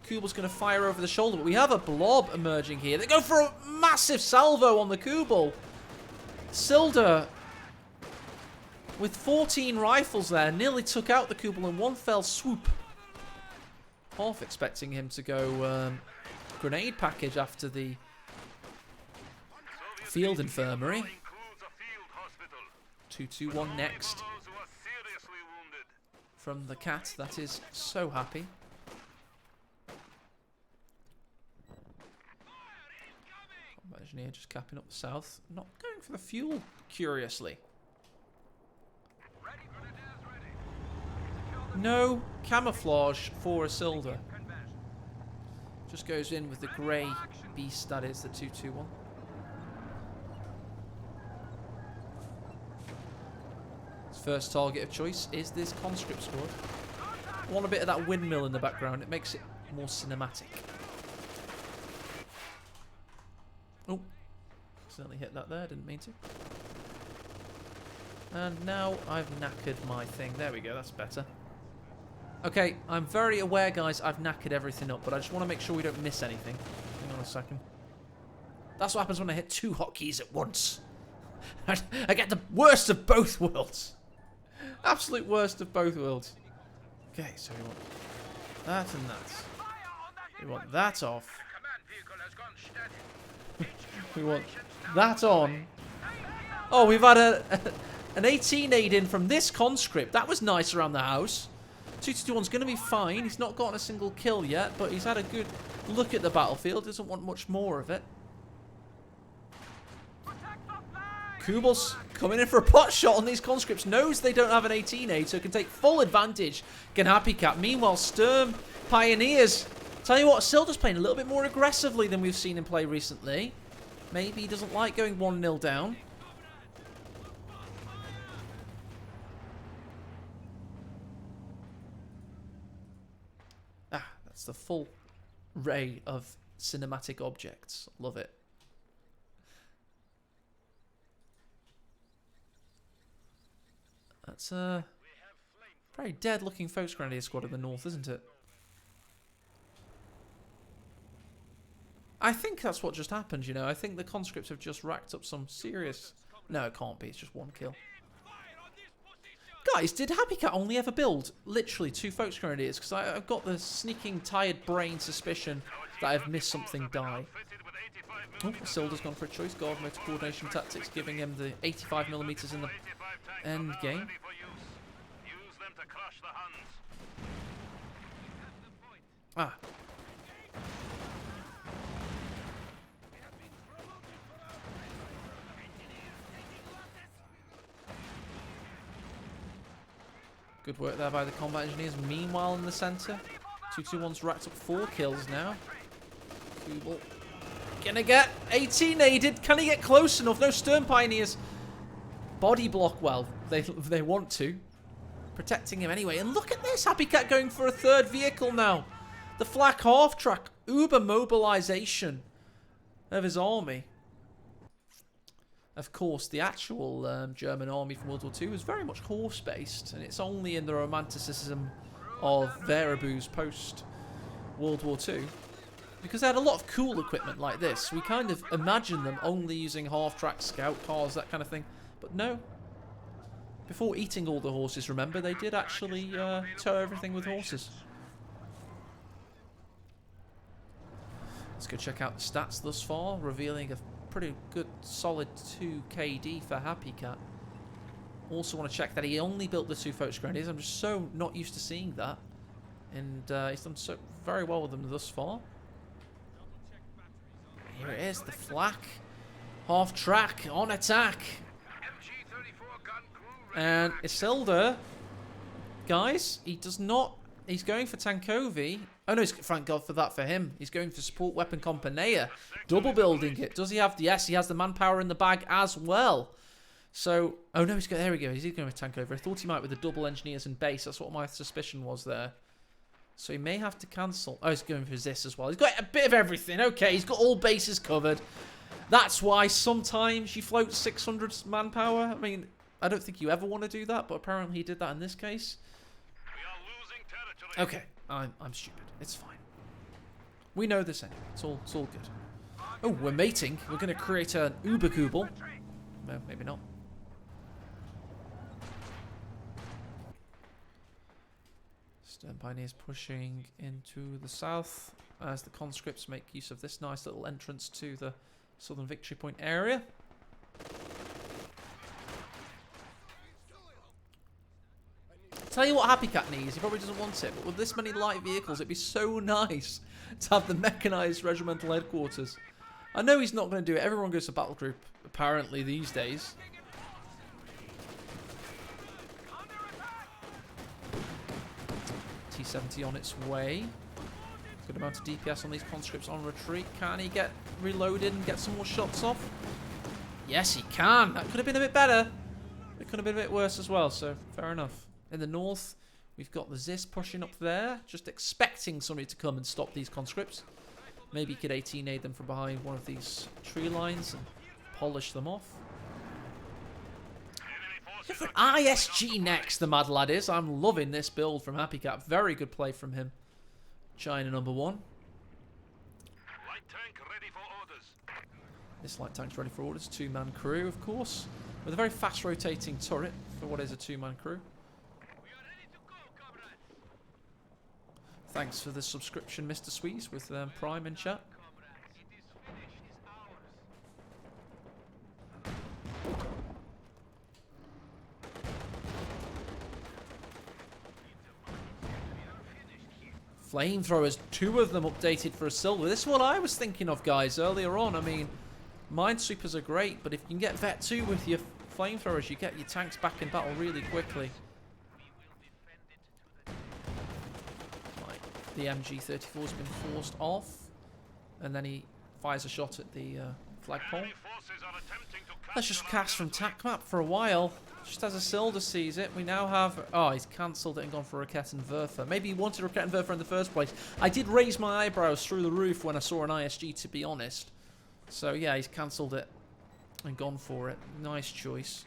Kubel's going to fire over the shoulder, but we have a blob emerging here. They go for a massive salvo on the Kubel. Isildur, with 14 rifles there, nearly took out the Kubel in one fell swoop. Half expecting him to go grenade package after the field infirmary. 2-2-1 next. From the cat, that is so happy. Engineer just capping up the south. Not going for the fuel, curiously. No camouflage for Isildur. Just goes in with the grey beast, that is the 2-2-1. His first target of choice is this conscript squad. I want a bit of that windmill in the background. It makes it more cinematic. Oh, accidentally hit that there, didn't mean to. And now I've knackered my thing. There we go, that's better. Okay, I'm very aware, guys, I've knackered everything up, but I just want to make sure we don't miss anything. Hang on a second. That's what happens when I hit 2 hotkeys at once. I get the worst of both worlds. Absolute worst of both worlds. Okay, so we want that and that. We want that off. We want that on. Oh, we've had an 18 aid in from this conscript. That was nice around the house. 2-2-1's going to be fine. He's not gotten a single kill yet, but he's had a good look at the battlefield. Doesn't want much more of it. Kubel's coming in for a pot shot on these conscripts. Knows they don't have an 18 aid, so can take full advantage. Can HappyCat. Meanwhile, Sturm Pioneers. Tell you what, Isildur's playing a little bit more aggressively than we've seen him play recently. Maybe he doesn't like going 1-0 down. Ah, that's the full array of cinematic objects. Love it. That's a very dead-looking Folks Grenadier squad in the north, isn't it? I think that's what just happened, you know. I think the conscripts have just racked up some serious... No, it can't be. It's just 1 kill. Guys, did HappyCat only ever build literally 2 Folks Grenadiers? Because I've got the sneaking, tired brain suspicion that I've missed something die. Oh, Isildur's gone for a choice guard motor coordination tactics, giving him the 85mm in the end game. Ah. Good work there by the combat engineers. Meanwhile, in the centre, 221's racked up 4 kills now. Kubel gonna get 18 aided. Can he get close enough? No, Stern Pioneers body block. Well, they want to. Protecting him anyway. And look at this. HappyCat going for a 3rd vehicle now. The flak half-track. Uber mobilization of his army. Of course, the actual German army from World War II was very much horse-based, and it's only in the romanticism of Wehraboo's post-World War II, because they had a lot of cool equipment like this. We kind of imagine them only using half-track scout cars, that kind of thing. But no. Before eating all the horses, remember, they did actually tow everything with horses. Let's go check out the stats thus far, revealing a pretty good solid 2 KD for HappyCat. Also want to check that he only built the 2 Focus Grenadiers. I'm just so not used to seeing that. And he's done so very well with them thus far. Here it is, the flak. Half track on attack. And Isildur, guys, he does not. He's going for Tankovi. Oh no, thank God for that for him. He's going for support weapon Companea. Double building it. Does he have? Yes, he has the manpower in the bag as well. So, oh no, he's got. There we go. He's going with Tankover. I thought he might with the double engineers and base. That's what my suspicion was there. So he may have to cancel. Oh, he's going for this as well. He's got a bit of everything. Okay, he's got all bases covered. That's why sometimes you float 600 manpower. I mean, I don't think you ever want to do that, but apparently he did that in this case. Okay, I'm stupid. It's fine. We know this anyway. It's all good. Oh, we're mating. We're going to create an Uberkubel. No, maybe not. Stern Pioneers pushing into the south as the conscripts make use of this nice little entrance to the Southern Victory Point area. Tell you what HappyCat needs, he probably doesn't want it, but with this many light vehicles, it'd be so nice to have the mechanised regimental headquarters. I know he's not going to do it. Everyone goes to battle group, apparently, these days. T-70 on its way. Good amount of DPS on these conscripts on retreat. Can he get reloaded and get some more shots off? Yes, he can. That could have been a bit better. It could have been a bit worse as well, so fair enough. In the north, we've got the Zis pushing up there, just expecting somebody to come and stop these conscripts. Maybe he could 18A them from behind one of these tree lines and polish them off. For ISG next, the mad lad is. I'm loving this build from HappyCat. Very good play from him. China number 1. Light tank ready for orders. This light tank's ready for orders. 2-man crew, of course. With a very fast rotating turret for what is a 2-man crew. Thanks for the subscription, Mr. Sweets, with Prime in chat. Flamethrowers, 2 of them updated for Isildur. This is what I was thinking of, guys, earlier on. I mean, Minesweepers are great, but if you can get Vet 2 with your flamethrowers, you get your tanks back in battle really quickly. The MG34's been forced off, and then he fires a shot at the flagpole. Let's just cast from TACMAP for a while. Just as Isildur sees it, we now have... Oh, he's cancelled it and gone for Raket and Werfer. Maybe he wanted Raket and Werfer in the first place. I did raise my eyebrows through the roof when I saw an ISG, to be honest. So, yeah, he's cancelled it and gone for it. Nice choice.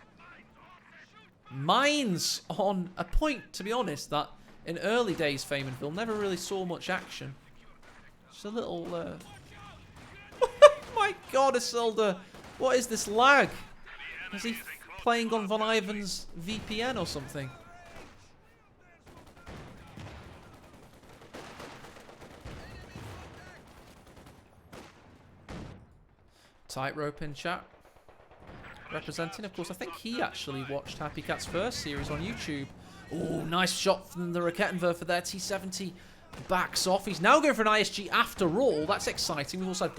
Mines on a point, to be honest, that... In early days, Famenville never really saw much action. Just a little... My God, Isildur! What is this lag? Is he playing on Von Ivan's VPN or something? Tightrope in chat. Representing, of course, I think he actually watched HappyCat's first series on YouTube. Oh, nice shot from the Rakettenwerfer there. T-70 backs off. He's now going for an ISG after all. That's exciting. We've also had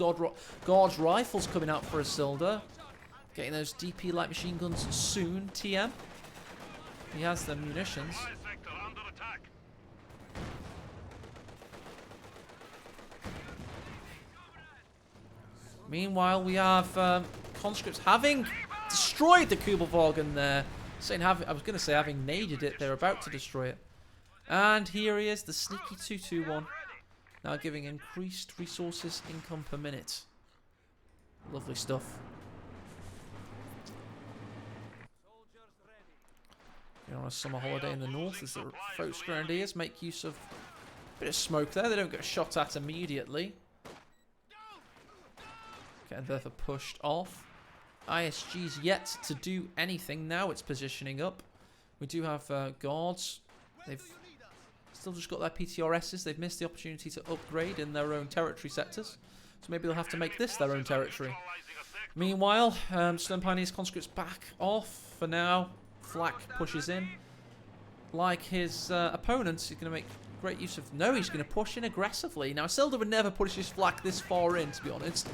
Guard's rifles coming out for Isildur. Getting those DP light machine guns soon. TM. He has the munitions. Meanwhile, we have conscripts having destroyed the Kubelwagen there. I was going to say having naded it. They're about to destroy it. And here he is, the sneaky 221. Now giving increased resources income per minute. Lovely stuff. Going on a summer holiday in the north as the folks grenadiers make use of a bit of smoke there. They don't get shot at immediately. Getting therefore pushed off. ISG's yet to do anything. Now it's positioning up. We do have guards. They've still just got their PTRSs. They've missed the opportunity to upgrade in their own territory sectors. So maybe they'll have to make this their own territory. Meanwhile, Stone Pioneer's conscripts back off for now. Flak pushes in. Like his opponents, he's going to make great use of... No, he's going to push in aggressively. Now, Isildur would never push his flak this far in, to be honest,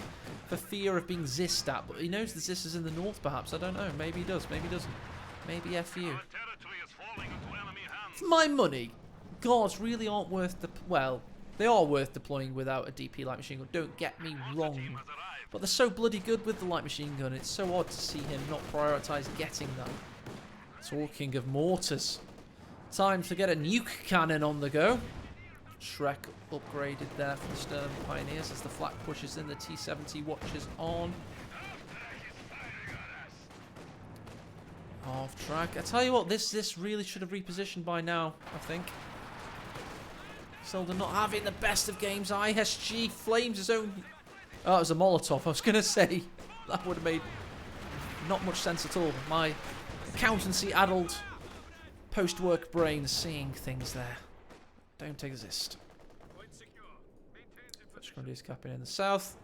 for fear of being zizzed at. But he knows the Ziz is in the north, perhaps. I don't know. Maybe he does. Maybe he doesn't. Maybe F you. For my money, guards really aren't worth... Well, they are worth deploying without a DP light machine gun. Don't get me wrong. But they're so bloody good with the light machine gun. It's so odd to see him not prioritise getting that. Talking of mortars. Time to get a nuke cannon on the go. Shrek upgraded there for the Stern Pioneers as the flak pushes in. The T-70 watches on. Off track. I tell you what, this really should have repositioned by now, I think. Isildur not having the best of games. ISG flames his own... Oh, it was a Molotov. I was going to say. That would have made not much sense at all. My accountancy-addled post-work brain seeing things there don't exist. Fletch Grundy's capping in the south.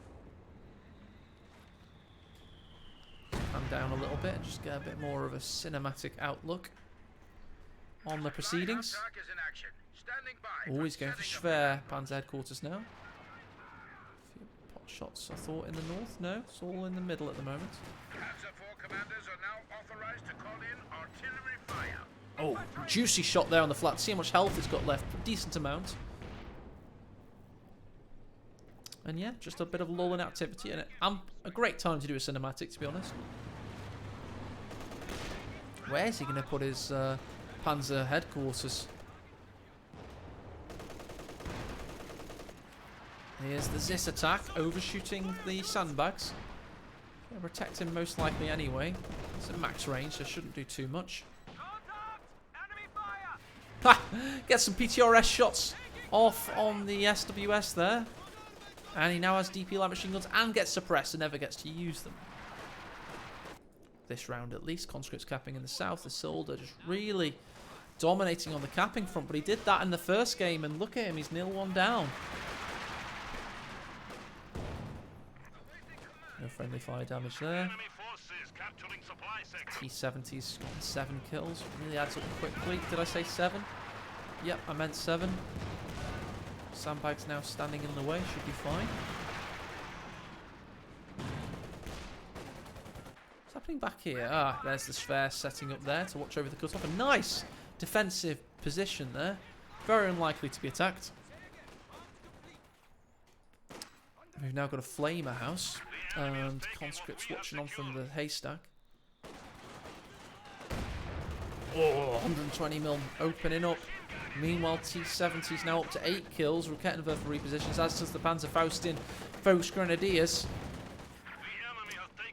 Calm down a little bit and just get a bit more of a cinematic outlook on the proceedings. Always going for Schwer, Panzer headquarters now. A few pot shots, I thought, in the north. No, it's all in the middle at the moment. Oh, juicy shot there on the flat. See how much health it's got left. A decent amount. And yeah, just a bit of lull in activity. And a great time to do a cinematic, to be honest. Where's he going to put his Panzer headquarters? Here's the Zis attack, overshooting the sandbags. Gonna protect him most likely anyway. It's at max range, so shouldn't do too much. Ha! Get some PTRS shots off on the SWS there. And he now has DP light machine guns and gets suppressed and never gets to use them. This round at least. Conscripts capping in the south. Isildur just really dominating on the capping front. But he did that in the first game and look at him, he's 0-1 down. No friendly fire damage there. T-70's got 7 kills. Really adds up quickly. Did I say 7? Yep, I meant 7. Sandbags now standing in the way. Should be fine. What's happening back here? Ah, there's the Schwer setting up there to watch over the cut-off. A nice defensive position there. Very unlikely to be attacked. We've now got a flamer house. And conscripts watching on from the haystack. Oh, 120mm opening up. Meanwhile, T-70's now up to 8 kills. Rakettenwerfer repositions, as does the Panzerfaustin Volksgrenadiers.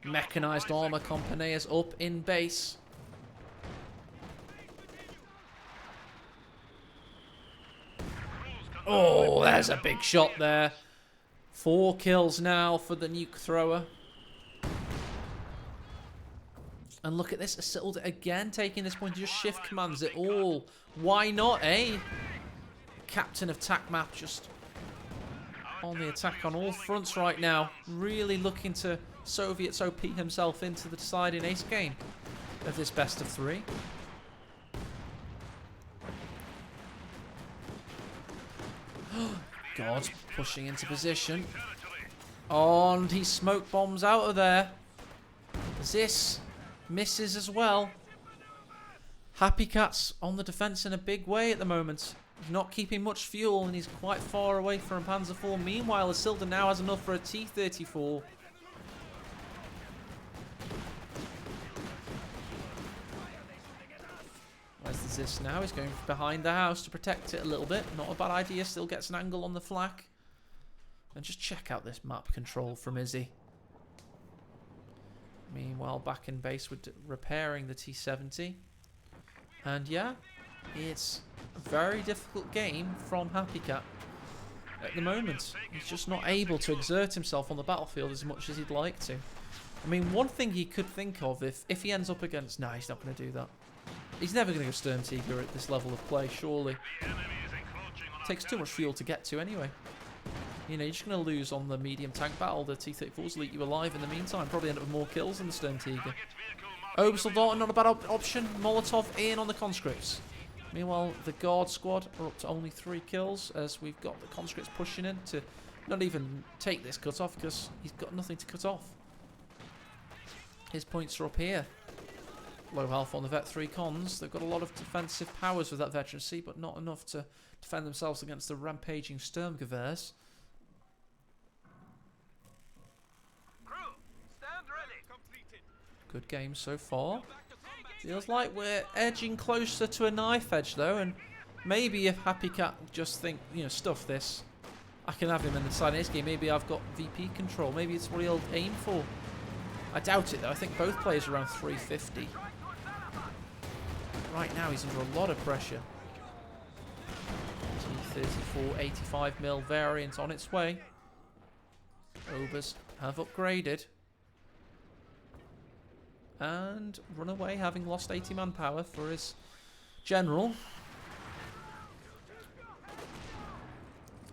Mechanized armor companies up in base. Oh, there's a big shot there. 4 kills now for the nuke thrower. And look at this, Isildur again taking this point. Just shift commands it all. Why not, eh? Captain of TACMAP just on the attack on all fronts right now. Really looking to Soviets OP himself into the deciding ace game of this best of 3. God, pushing into position. Oh, and he smoke bombs out of there. This misses as well. HappyCat's on the defense in a big way at the moment. He's not keeping much fuel and he's quite far away from Panzer IV. Meanwhile, Isildur now has enough for a T-34. Where's the Zis now? He's going behind the house to protect it a little bit. Not a bad idea. Still gets an angle on the flak. And just check out this map control from Izzy. Meanwhile, back in base, we're repairing the T-70. And yeah, it's a very difficult game from HappyCat at the moment. He's just not able to exert himself on the battlefield as much as he'd like to. I mean, one thing he could think of if he ends up against... Nah, he's not going to do that. He's never going to go Sturm Tiger at this level of play, surely. Takes too much fuel to get to anyway. You know, you're just going to lose on the medium tank battle. The T-34s will eat you alive in the meantime. Probably end up with more kills than the Sturm Tiger. Obersoldaten, not a bad option. Molotov in on the conscripts. Meanwhile, the guard squad are up to only 3 kills as we've got the conscripts pushing in to not even take this cut off because he's got nothing to cut off. His points are up here. Low health on the Vet 3 cons. They've got a lot of defensive powers with that veterancy, but not enough to defend themselves against the rampaging Sturmgewehrs. Good game so far. Feels like we're edging closer to a knife edge though, and maybe if HappyCat just think, you know, stuff this, I can have him in the side of this game. Maybe I've got VP control. Maybe it's what he'll aim for. I doubt it though. I think both players are around 350. Right now he's under a lot of pressure. T-34 85mm variant on its way. Obers have upgraded. And run away, having lost 80 manpower for his general.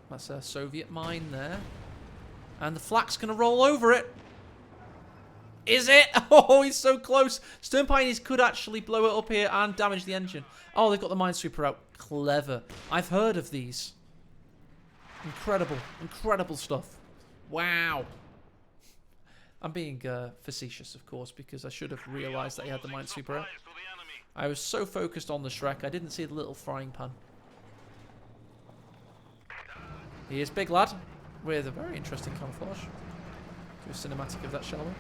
That's a Soviet mine there. And the flak's going to roll over it. Is it? Oh, he's so close. Sturmpioneers could actually blow it up here and damage the engine. Oh, they've got the minesweeper out. Clever. I've heard of these. Incredible. Incredible stuff. Wow. I'm being facetious, of course, because I should have realised that he had the minesweeper out. I was so focused on the Shrek, I didn't see the little frying pan. He is big lad, with a very interesting camouflage. Do a cinematic of that, shall we?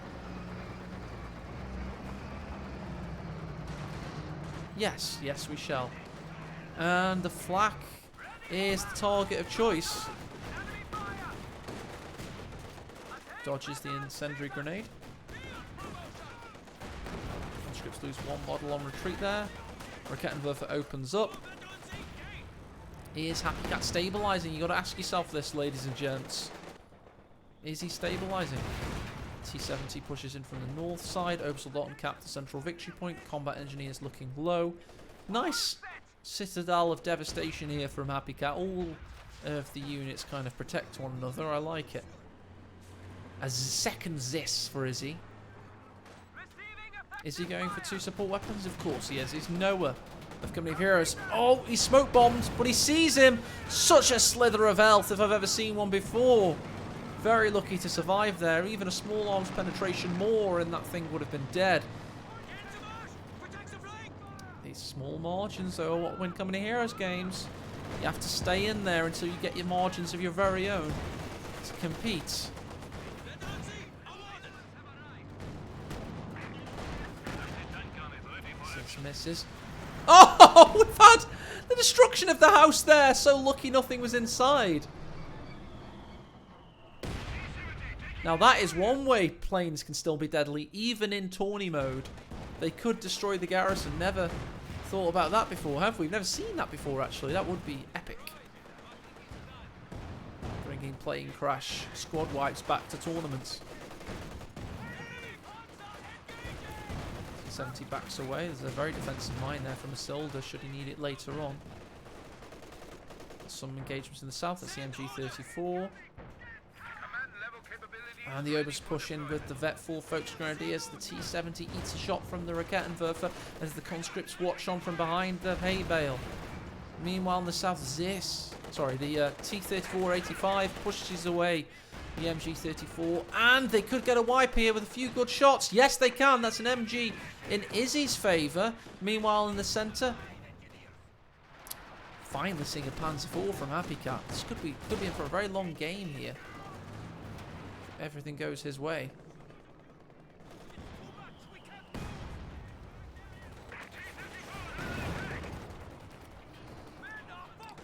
Yes, yes we shall. And the flak is the target of choice. Dodges the incendiary grenade. Conscripts lose 1 model on retreat there. Rakettenwerfer opens up. Is HappyCat stabilising? You got to ask yourself this, ladies and gents. Is he stabilising? T-70 pushes in from the north side. Obersoldaten cap the central victory point. Combat engineers looking low. Nice citadel of devastation here from HappyCat. All of the units kind of protect one another. I like it. A second Zis for Izzy. Is he going for 2 support weapons? Of course he is. He's Noah of Company of Heroes. Oh, he smoke bombed, but he sees him. Such a slither of health if I've ever seen one before. Very lucky to survive there. Even a small arms penetration more and that thing would have been dead. These small margins are what win Company Heroes games. You have to stay in there until you get your margins of your very own to compete. Misses. Oh, we've had the destruction of the house there. So lucky nothing was inside. Now that is one way planes can still be deadly, even in tourney mode. They could destroy the garrison. Never thought about that before, have we? We've never seen that before, actually. That would be epic. Bringing plane crash squad wipes back to tournaments. 70 backs away. There's a very defensive mine there from Isildur should he need it later on. Some engagements in the south. That's the MG-34. And the Obers push in with the Vet 4 Folks Grenadiers. The T-70 eats a shot from the Raketenwerfer as the conscripts watch on from behind the hay bale. Meanwhile in the south, the T-34-85 pushes away the MG-34. And they could get a wipe here with a few good shots. Yes, they can. That's an MG in Izzy's favour. Meanwhile in the centre, finally seeing a Panzer IV from HappyCat. This could be in for a very long game here. Everything goes his way.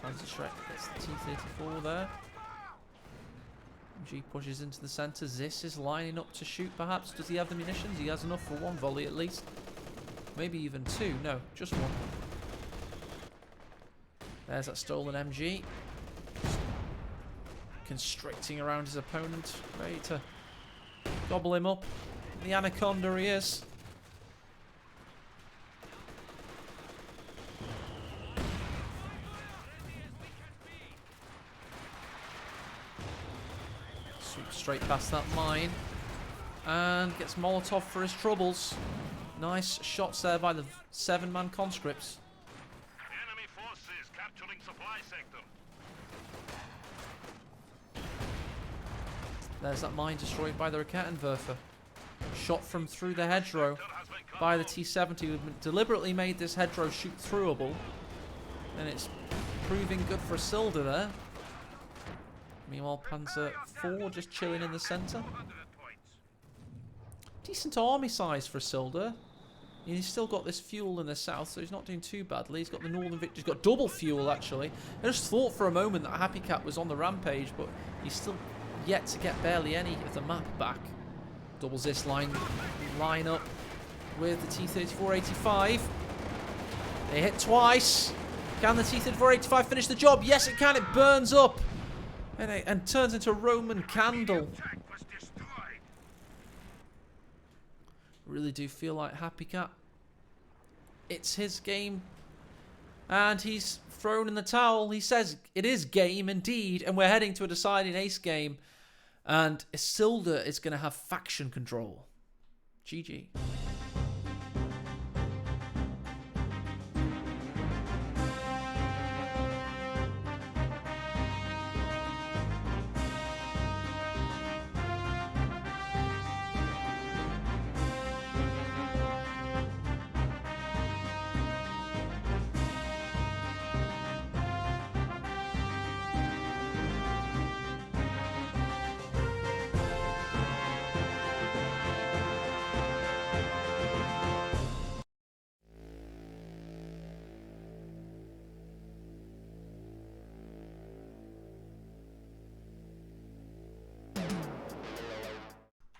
Panzer Shrek gets the T-34 there. G pushes into the centre. Ziss is lining up to shoot perhaps. Does he have the munitions? He has enough for one volley at least. Maybe even two. No, just one. There's that stolen MG. Constricting around his opponent, ready to gobble him up. The anaconda he is. Sweeps straight past that mine and gets Molotov for his troubles. Nice shots there by the 7-man conscripts. Enemy forces capturing supply sector. There's that mine destroyed by the Raketenwerfer. Shot from through the hedgerow by the T-70, who deliberately made this hedgerow shoot throughable. And it's proving good for Isildur there. Meanwhile, Panzer IV just chilling in the centre. Decent army size for Isildur. He's still got this fuel in the south, so he's not doing too badly. He's got the northern victory. He's got double fuel, actually. I just thought for a moment that HappyCat was on the rampage, but he's still yet to get barely any of the map back. Double Zis line up with the T-34-85. They hit twice. Can the T-34-85 finish the job? Yes, it can. It burns up and turns into a Roman candle. Really do feel like HappyCat, it's his game, and he's thrown in the towel. He says it is game indeed, and we're heading to a deciding ace game. And Isildur is going to have faction control. GG.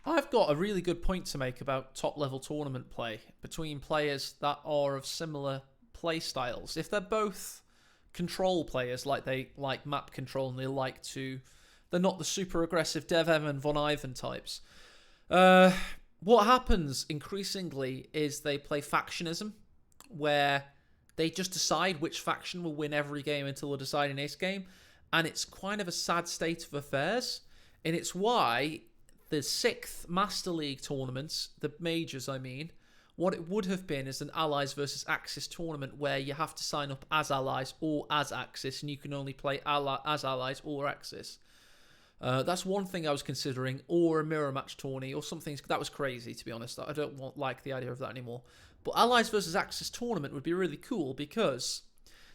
I've got a really good point to make about top-level tournament play between players that are of similar play styles. If they're both control players, like they like map control and they're not the super aggressive Dev M and Von Ivan types. What happens increasingly is they play factionism, where they just decide which faction will win every game until a deciding ace game, and it's kind of a sad state of affairs, and it's why the 6th Master League tournaments, the majors I mean, what it would have been is an Allies versus Axis tournament where you have to sign up as Allies or as Axis, and you can only play as Allies or Axis. That's one thing I was considering, or a mirror match tourney or something. That was crazy, to be honest. I don't like the idea of that anymore. But Allies versus Axis tournament would be really cool because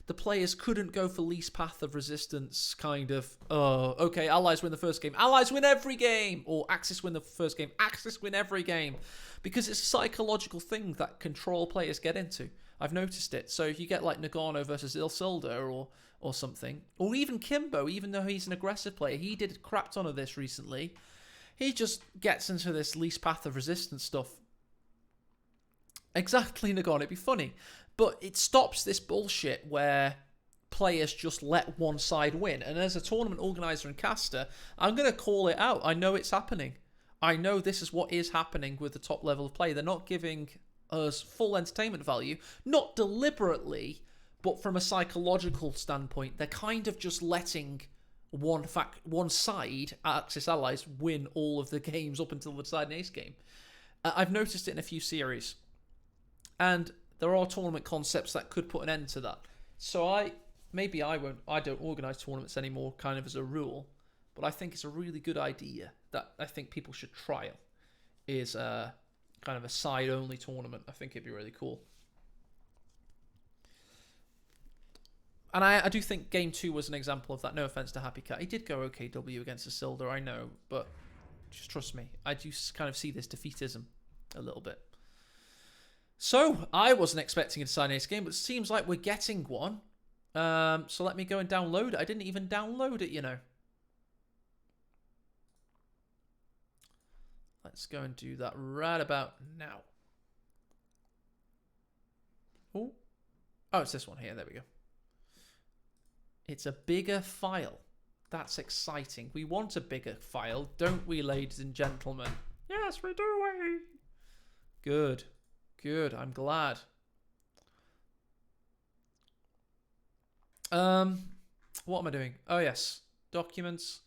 the players couldn't go for least path of resistance kind of, okay, Allies win the first game, Allies win every game, or Axis win the first game, Axis win every game, because it's a psychological thing that control players get into. I've noticed it. So if you get like Nagano versus Isildur or something, or even Kimbo, even though he's an aggressive player, he did a crap ton of this recently, he just gets into this least path of resistance stuff. Exactly, Nagano, it'd be funny. But it stops this bullshit where players just let one side win. And as a tournament organizer and caster, I'm going to call it out. I know it's happening. I know this is what is happening with the top level of play. They're not giving us full entertainment value. Not deliberately, but from a psychological standpoint, they're kind of just letting one side, Axis allies, win all of the games up until the Decide Ace game. I've noticed it in a few series, and there are tournament concepts that could put an end to that. So I don't organise tournaments anymore, kind of as a rule, but I think it's a really good idea that I think people should trial. Is kind of a side-only tournament. I think it'd be really cool. And I do think Game 2 was an example of that. No offense to HappyCat. He did go OKW against Isildur, I know. But just trust me. I do kind of see this defeatism a little bit. So, I wasn't expecting a Decide Ace game, but it seems like we're getting one. So let me go and download it. I didn't even download it, you know. Let's go and do that right about now. Oh, it's this one here. There we go. It's a bigger file. That's exciting. We want a bigger file, don't we, ladies and gentlemen? Yes, we do. Good. Good. I'm glad. What am I doing? Oh, yes. Documents.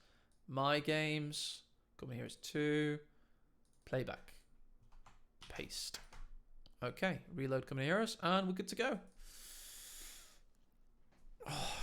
My games. Come here is 2. Playback. Paste. Okay. Reload Company Heroes. And we're good to go. Oh.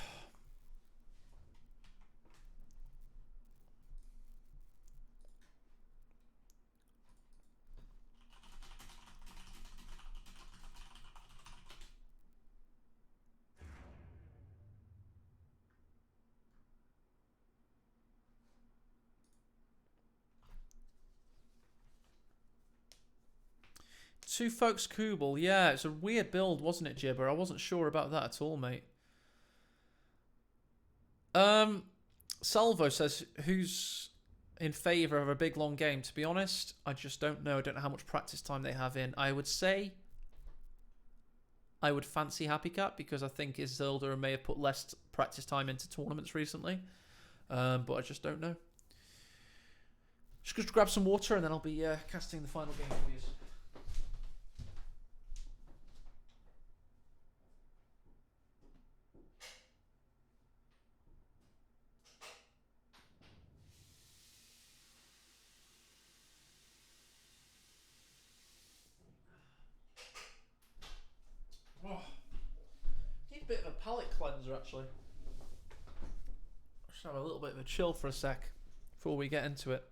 Two Folks Kubel. Yeah, it's a weird build, wasn't it, Jibber? I wasn't sure about that at all, mate. Salvo says, who's in favour of a big, long game? To be honest, I just don't know. I don't know how much practice time they have in. I would say I would fancy HappyCat because I think Isildur may have put less practice time into tournaments recently. But I just don't know. Just going to grab some water and then I'll be casting the final game for you. Bit of a palate cleanser, actually. Just have a little bit of a chill for a sec before we get into it.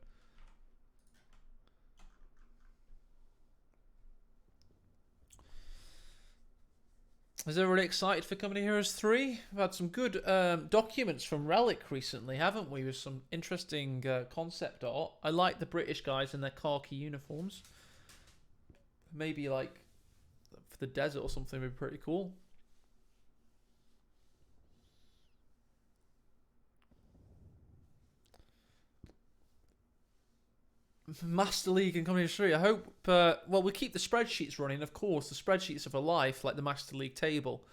Is everybody excited for Company Heroes 3? We've had some good documents from Relic recently, haven't we? With some interesting concept art. I like the British guys in their khaki uniforms. Maybe like for the desert or something would be pretty cool. Master League and Company 3. I hope, well, we keep the spreadsheets running, of course. The spreadsheets are for life, like the Master League table.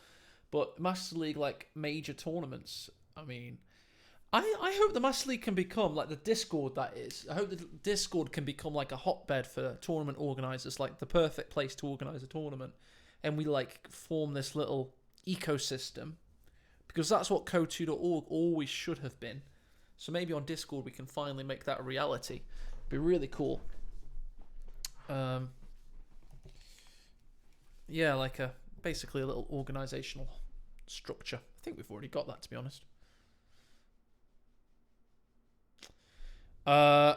But Master League, like major tournaments, I mean, I hope the Master League can become, like the Discord that is, I hope the Discord can become like a hotbed for tournament organisers, like the perfect place to organise a tournament. And we like form this little ecosystem. Because that's what code2.org always should have been. So maybe on Discord we can finally make that a reality. Be really cool. Yeah, like basically a little organizational structure. I think we've already got that, to be honest.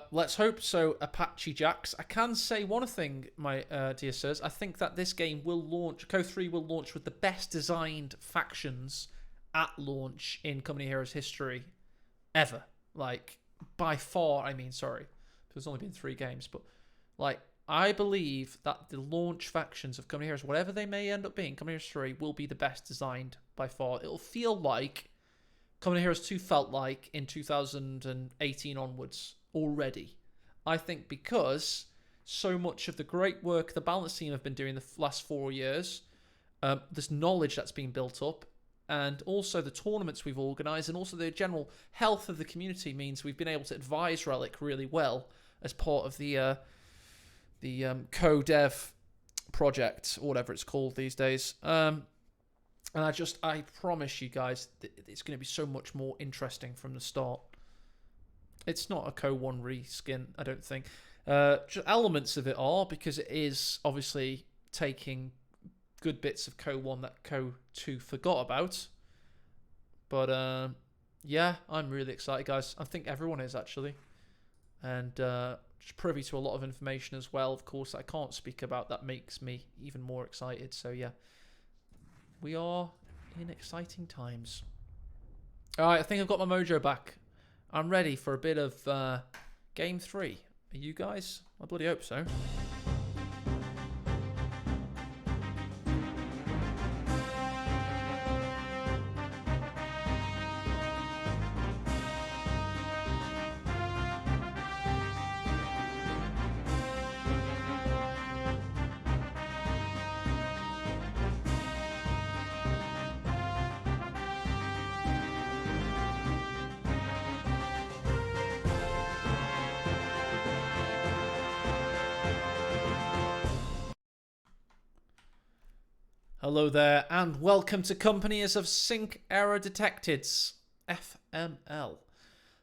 Let's hope so, Apache Jacks. I can say one thing, my dear sirs. I think that this game will launch, Co3 will launch with the best designed factions at launch in Company Heroes history ever. Like, by far, I mean, sorry. There's only been 3 games, but like I believe that the launch factions of Company Heroes, whatever they may end up being, Company Heroes 3 will be the best designed by far. It'll feel like Company Heroes 2 felt like in 2018 onwards already. I think because so much of the great work the balance team have been doing the last 4 years, this knowledge that's been built up, and also the tournaments we've organised, and also the general health of the community means we've been able to advise Relic really well as part of the co-dev project, or whatever it's called these days. And I promise you guys, it's going to be so much more interesting from the start. It's not a Co 1 reskin, I don't think. Just elements of it are, because it is obviously taking good bits of Co 1 that Co 2 forgot about. But yeah, I'm really excited, guys. I think everyone is, actually. And just privy to a lot of information as well, of course, I can't speak about. That makes me even more excited. So yeah, we are in exciting times. Alright, I think I've got my mojo back. I'm ready for a bit of Game 3. Are you guys? I bloody hope so. Hello there, and welcome to Companies of Sync Error Detecteds, FML.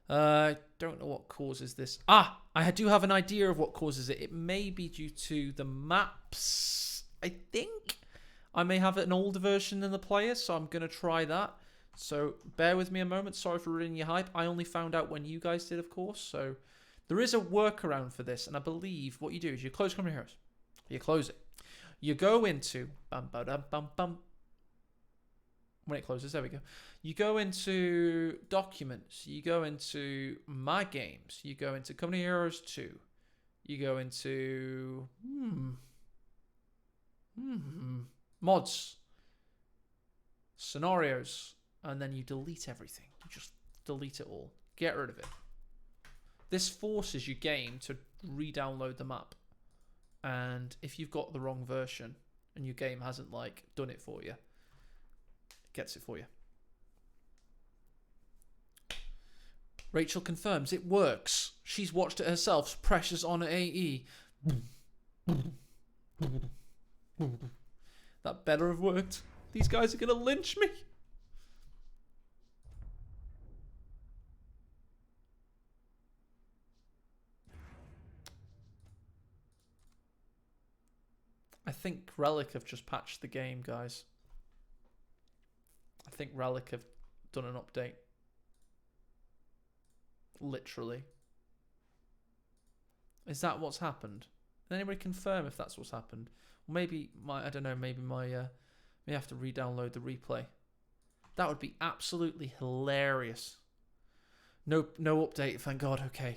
I don't know what causes this. I do have an idea of what causes it. It may be due to the maps, I think. I may have an older version than the player, so I'm going to try that. So bear with me a moment. Sorry for ruining your hype. I only found out when you guys did, of course. So there is a workaround for this, and I believe what you do is you close Company Heroes. You close it. You go into when it closes, there we go. You go into Documents. You go into My Games. You go into Company Heroes 2. You go into Mods, Scenarios, and then you delete everything. You just delete it all. Get rid of it. This forces your game to re-download the map. And if you've got the wrong version and your game hasn't like done it for you, it gets it for you. Rachel confirms it works. She's watched it herself. Pressure's on AE. That better have worked. These guys are going to lynch me. I think Relic have just patched the game, guys. I think Relic have done an update. Literally. Is that what's happened? Can anybody confirm if that's what's happened? Or maybe I don't know, maybe may have to re-download the replay. That would be absolutely hilarious. No update, thank God. Okay.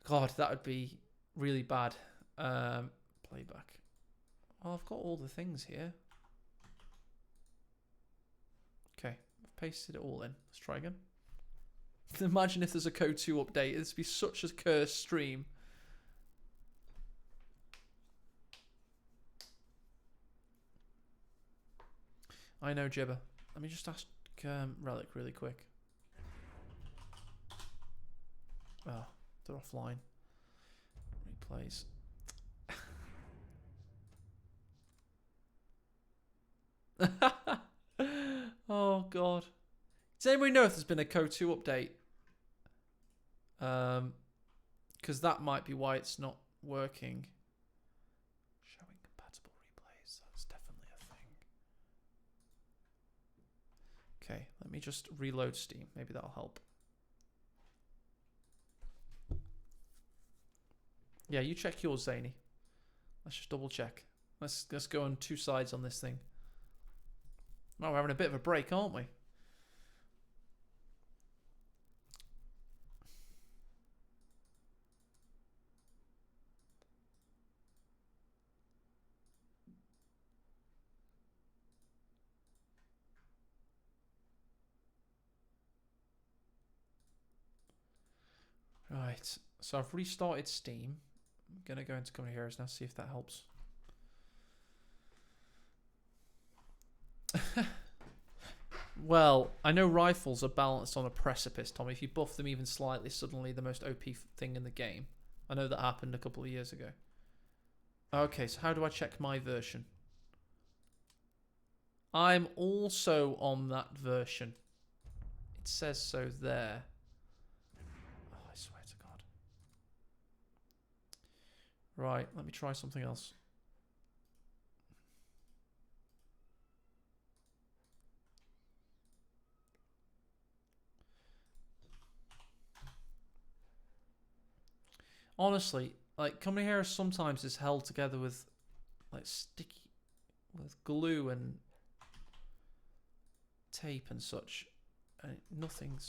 God, that would be really bad. Playback. Oh, I've got all the things here. Okay, I've pasted it all in. Let's try again. Imagine if there's a Code 2 update. This would be such a cursed stream. I know, Jibber. Let me just ask Relic really quick. Oh, they're offline. Replays. Oh God. Does anybody know if there's been a Code 2 update? Because that might be why it's not working. Showing compatible replays. That's definitely a thing. Okay, let me just reload Steam. Maybe that'll help. Yeah, you check yours, Zany. Let's just double check. Let's go on two sides on this thing. Oh, we're having a bit of a break, aren't we? Right, so I've restarted Steam. I'm going to go into Company Heroes now, see if that helps. Well, I know rifles are balanced on a precipice, Tommy. If you buff them even slightly, suddenly the most OP thing in the game. I know that happened a couple of years ago. Okay, so how do I check my version? I'm also on that version. It says so there. Oh, Right, let me try something else. Honestly, like, company hair sometimes is held together with, like, sticky, with glue and tape and such, and nothing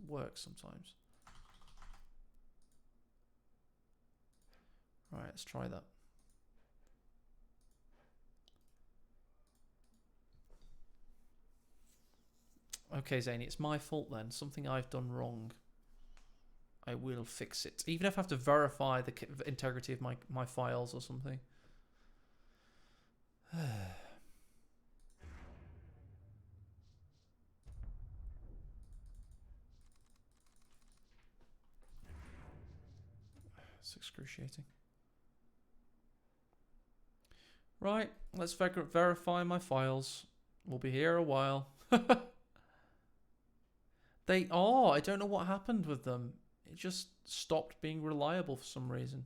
works sometimes. Right, let's try that. Okay, Zany, it's my fault then. Something I've done wrong. I will fix it. Even if I have to verify the integrity of my files or something. It's excruciating. Right, let's verify my files. We'll be here a while. They are. I don't know what happened with them. It just stopped being reliable for some reason.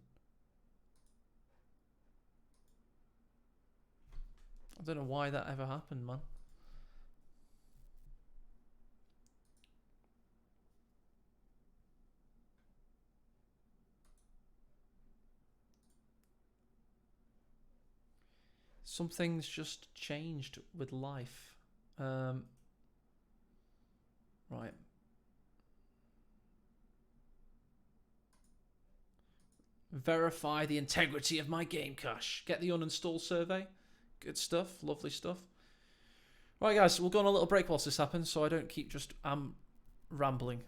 I don't know why that ever happened, man. Something's just changed with life. Right. Verify the integrity of my game cache. Get the uninstall survey. Good stuff. Lovely stuff. Right, guys, we'll go on a little break whilst this happens so I don't keep just rambling.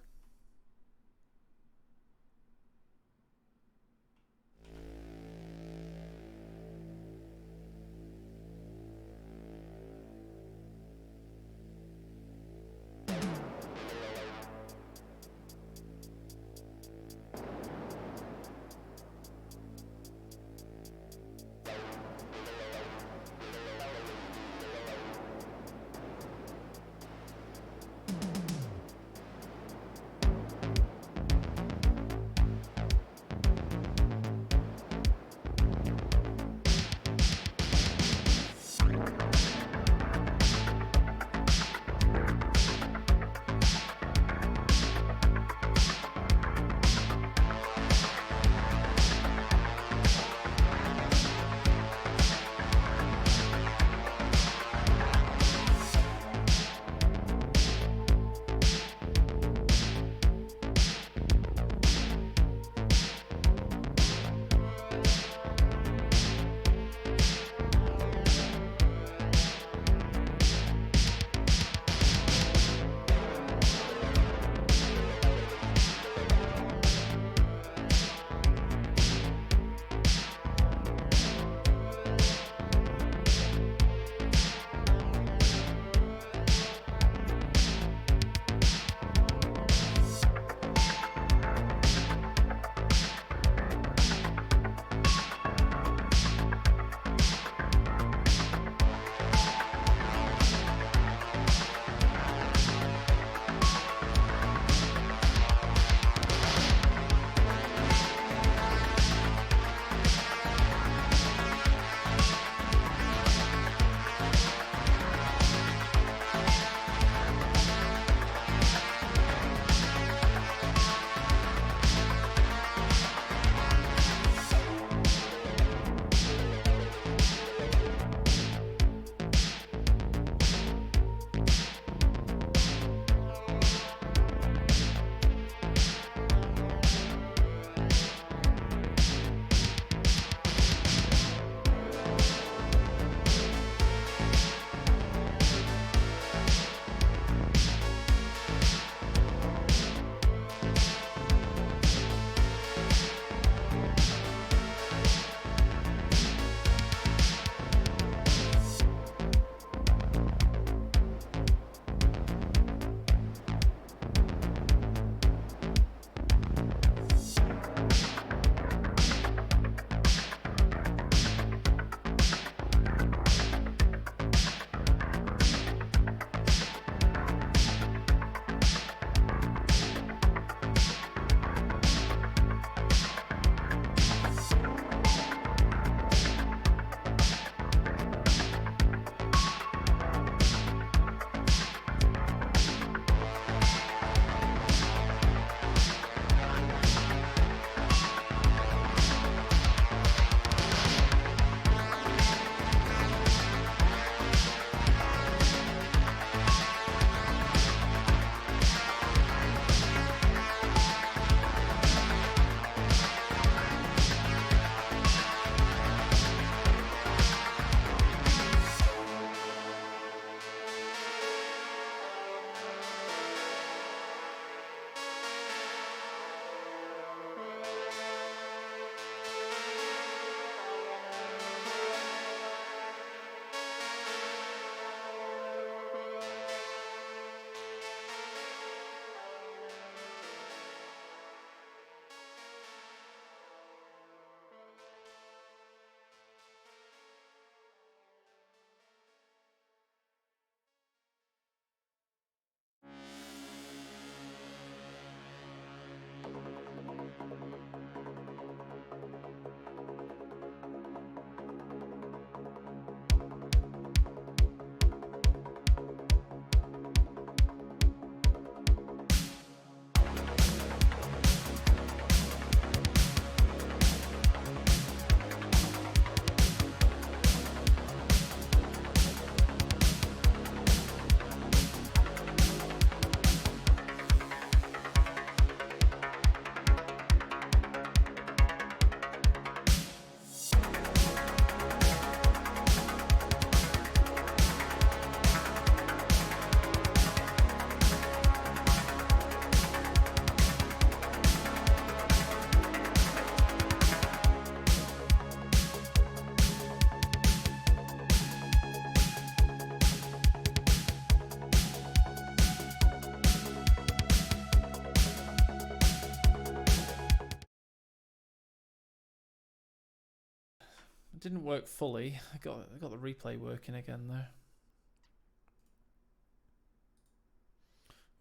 didn't work fully. I got the replay working again there.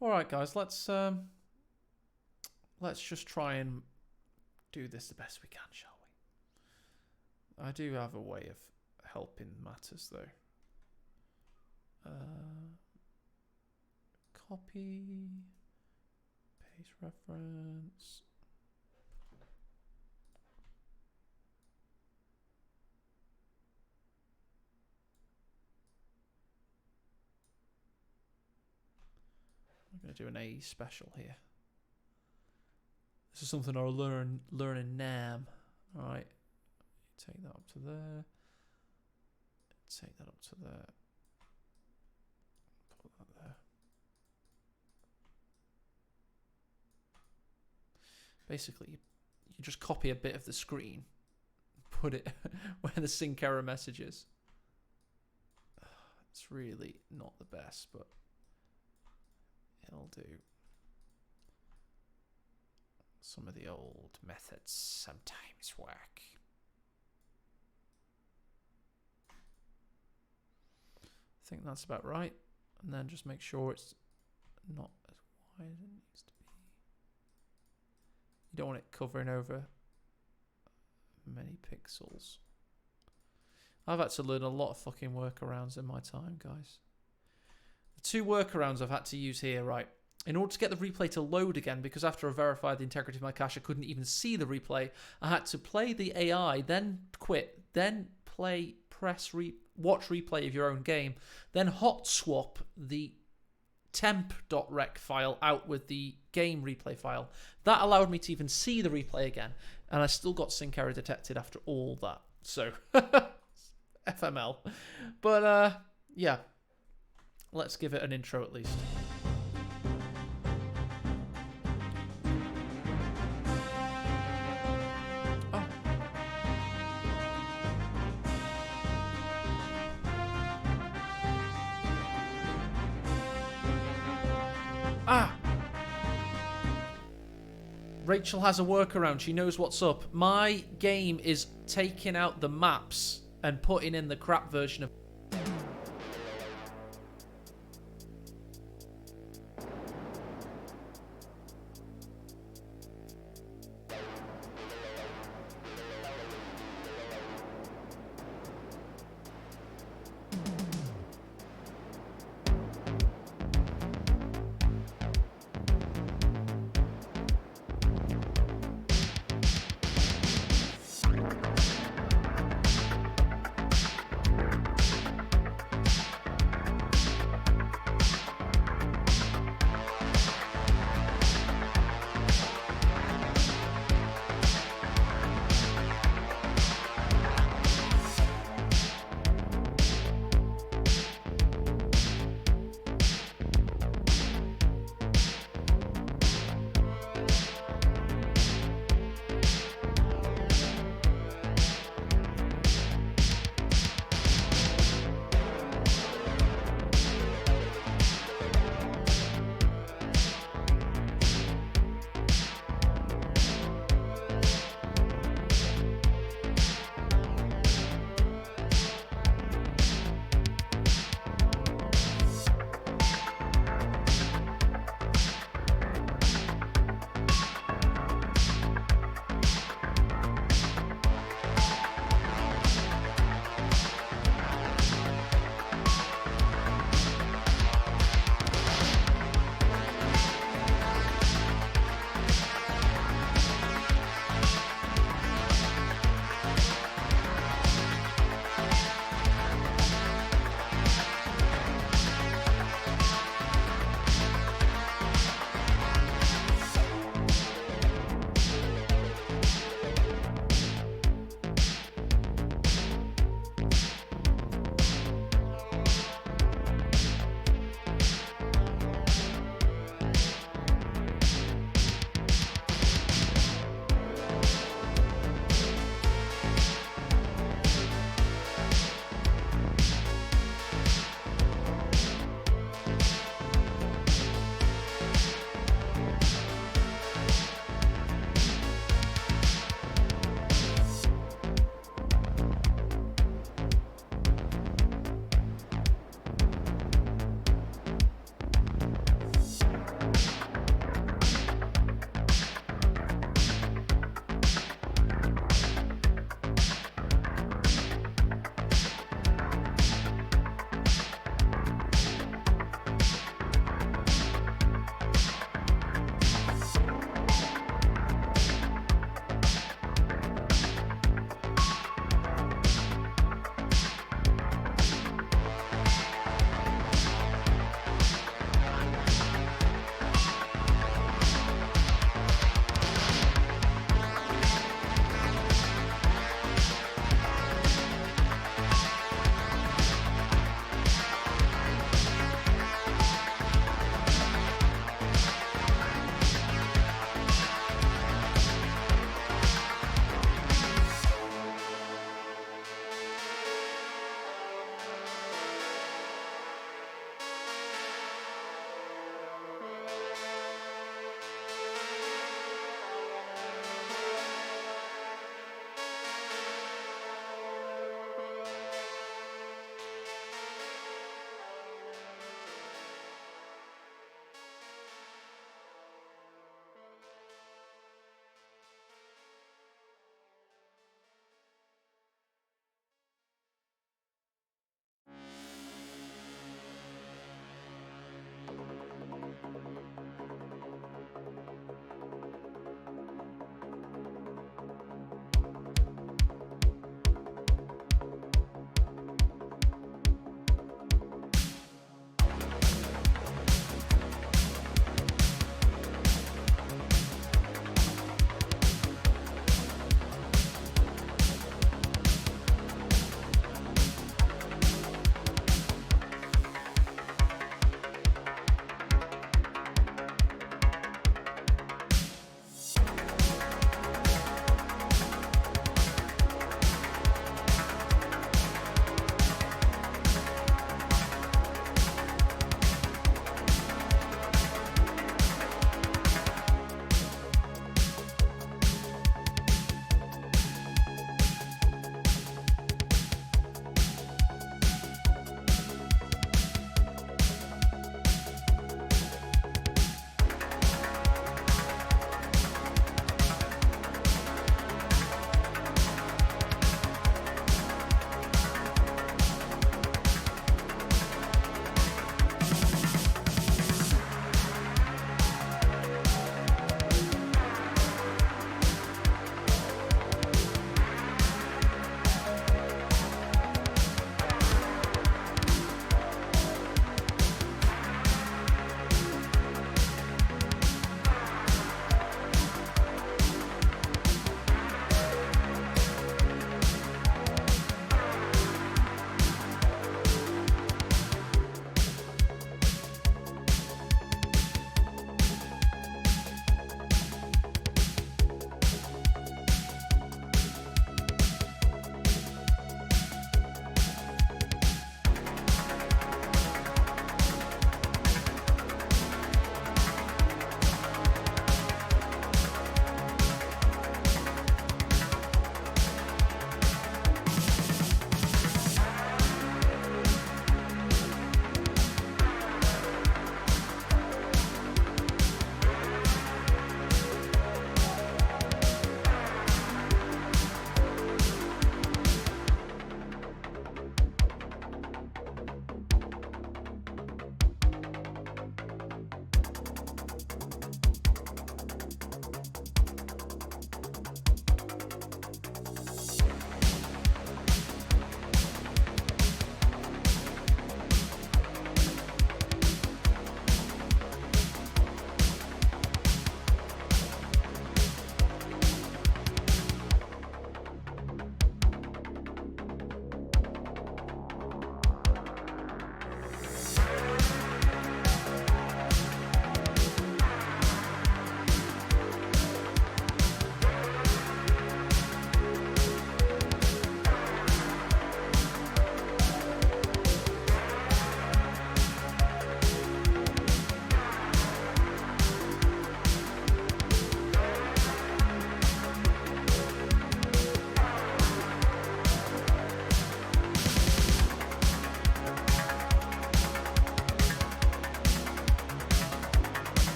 All right, guys, let's just try and do this the best we can, shall we? I do have a way of helping matters, though. Copy, paste reference. I'm going to do an A special here. This is something I'll learn in NAM. All right, take that up to there. Take that up to there. Put that there. Basically, you just copy a bit of the screen, put it where the sync error message is. It's really not the best, but it'll do. Some of the old methods sometimes work. I think that's about right. And then just make sure it's not as wide as it needs to be. You don't want it covering over many pixels. I've had to learn a lot of fucking workarounds in my time, guys. The two workarounds I've had to use here, right? In order to get the replay to load again, because after I verified the integrity of my cache, I couldn't even see the replay. I had to play the AI, then quit, then watch replay of your own game, then hot swap the temp.rec file out with the game replay file. That allowed me to even see the replay again, and I still got sync error detected after all that. So, FML. But, yeah. Let's give it an intro at least. Rachel has a workaround. She knows what's up. My game is taking out the maps and putting in the crap version of...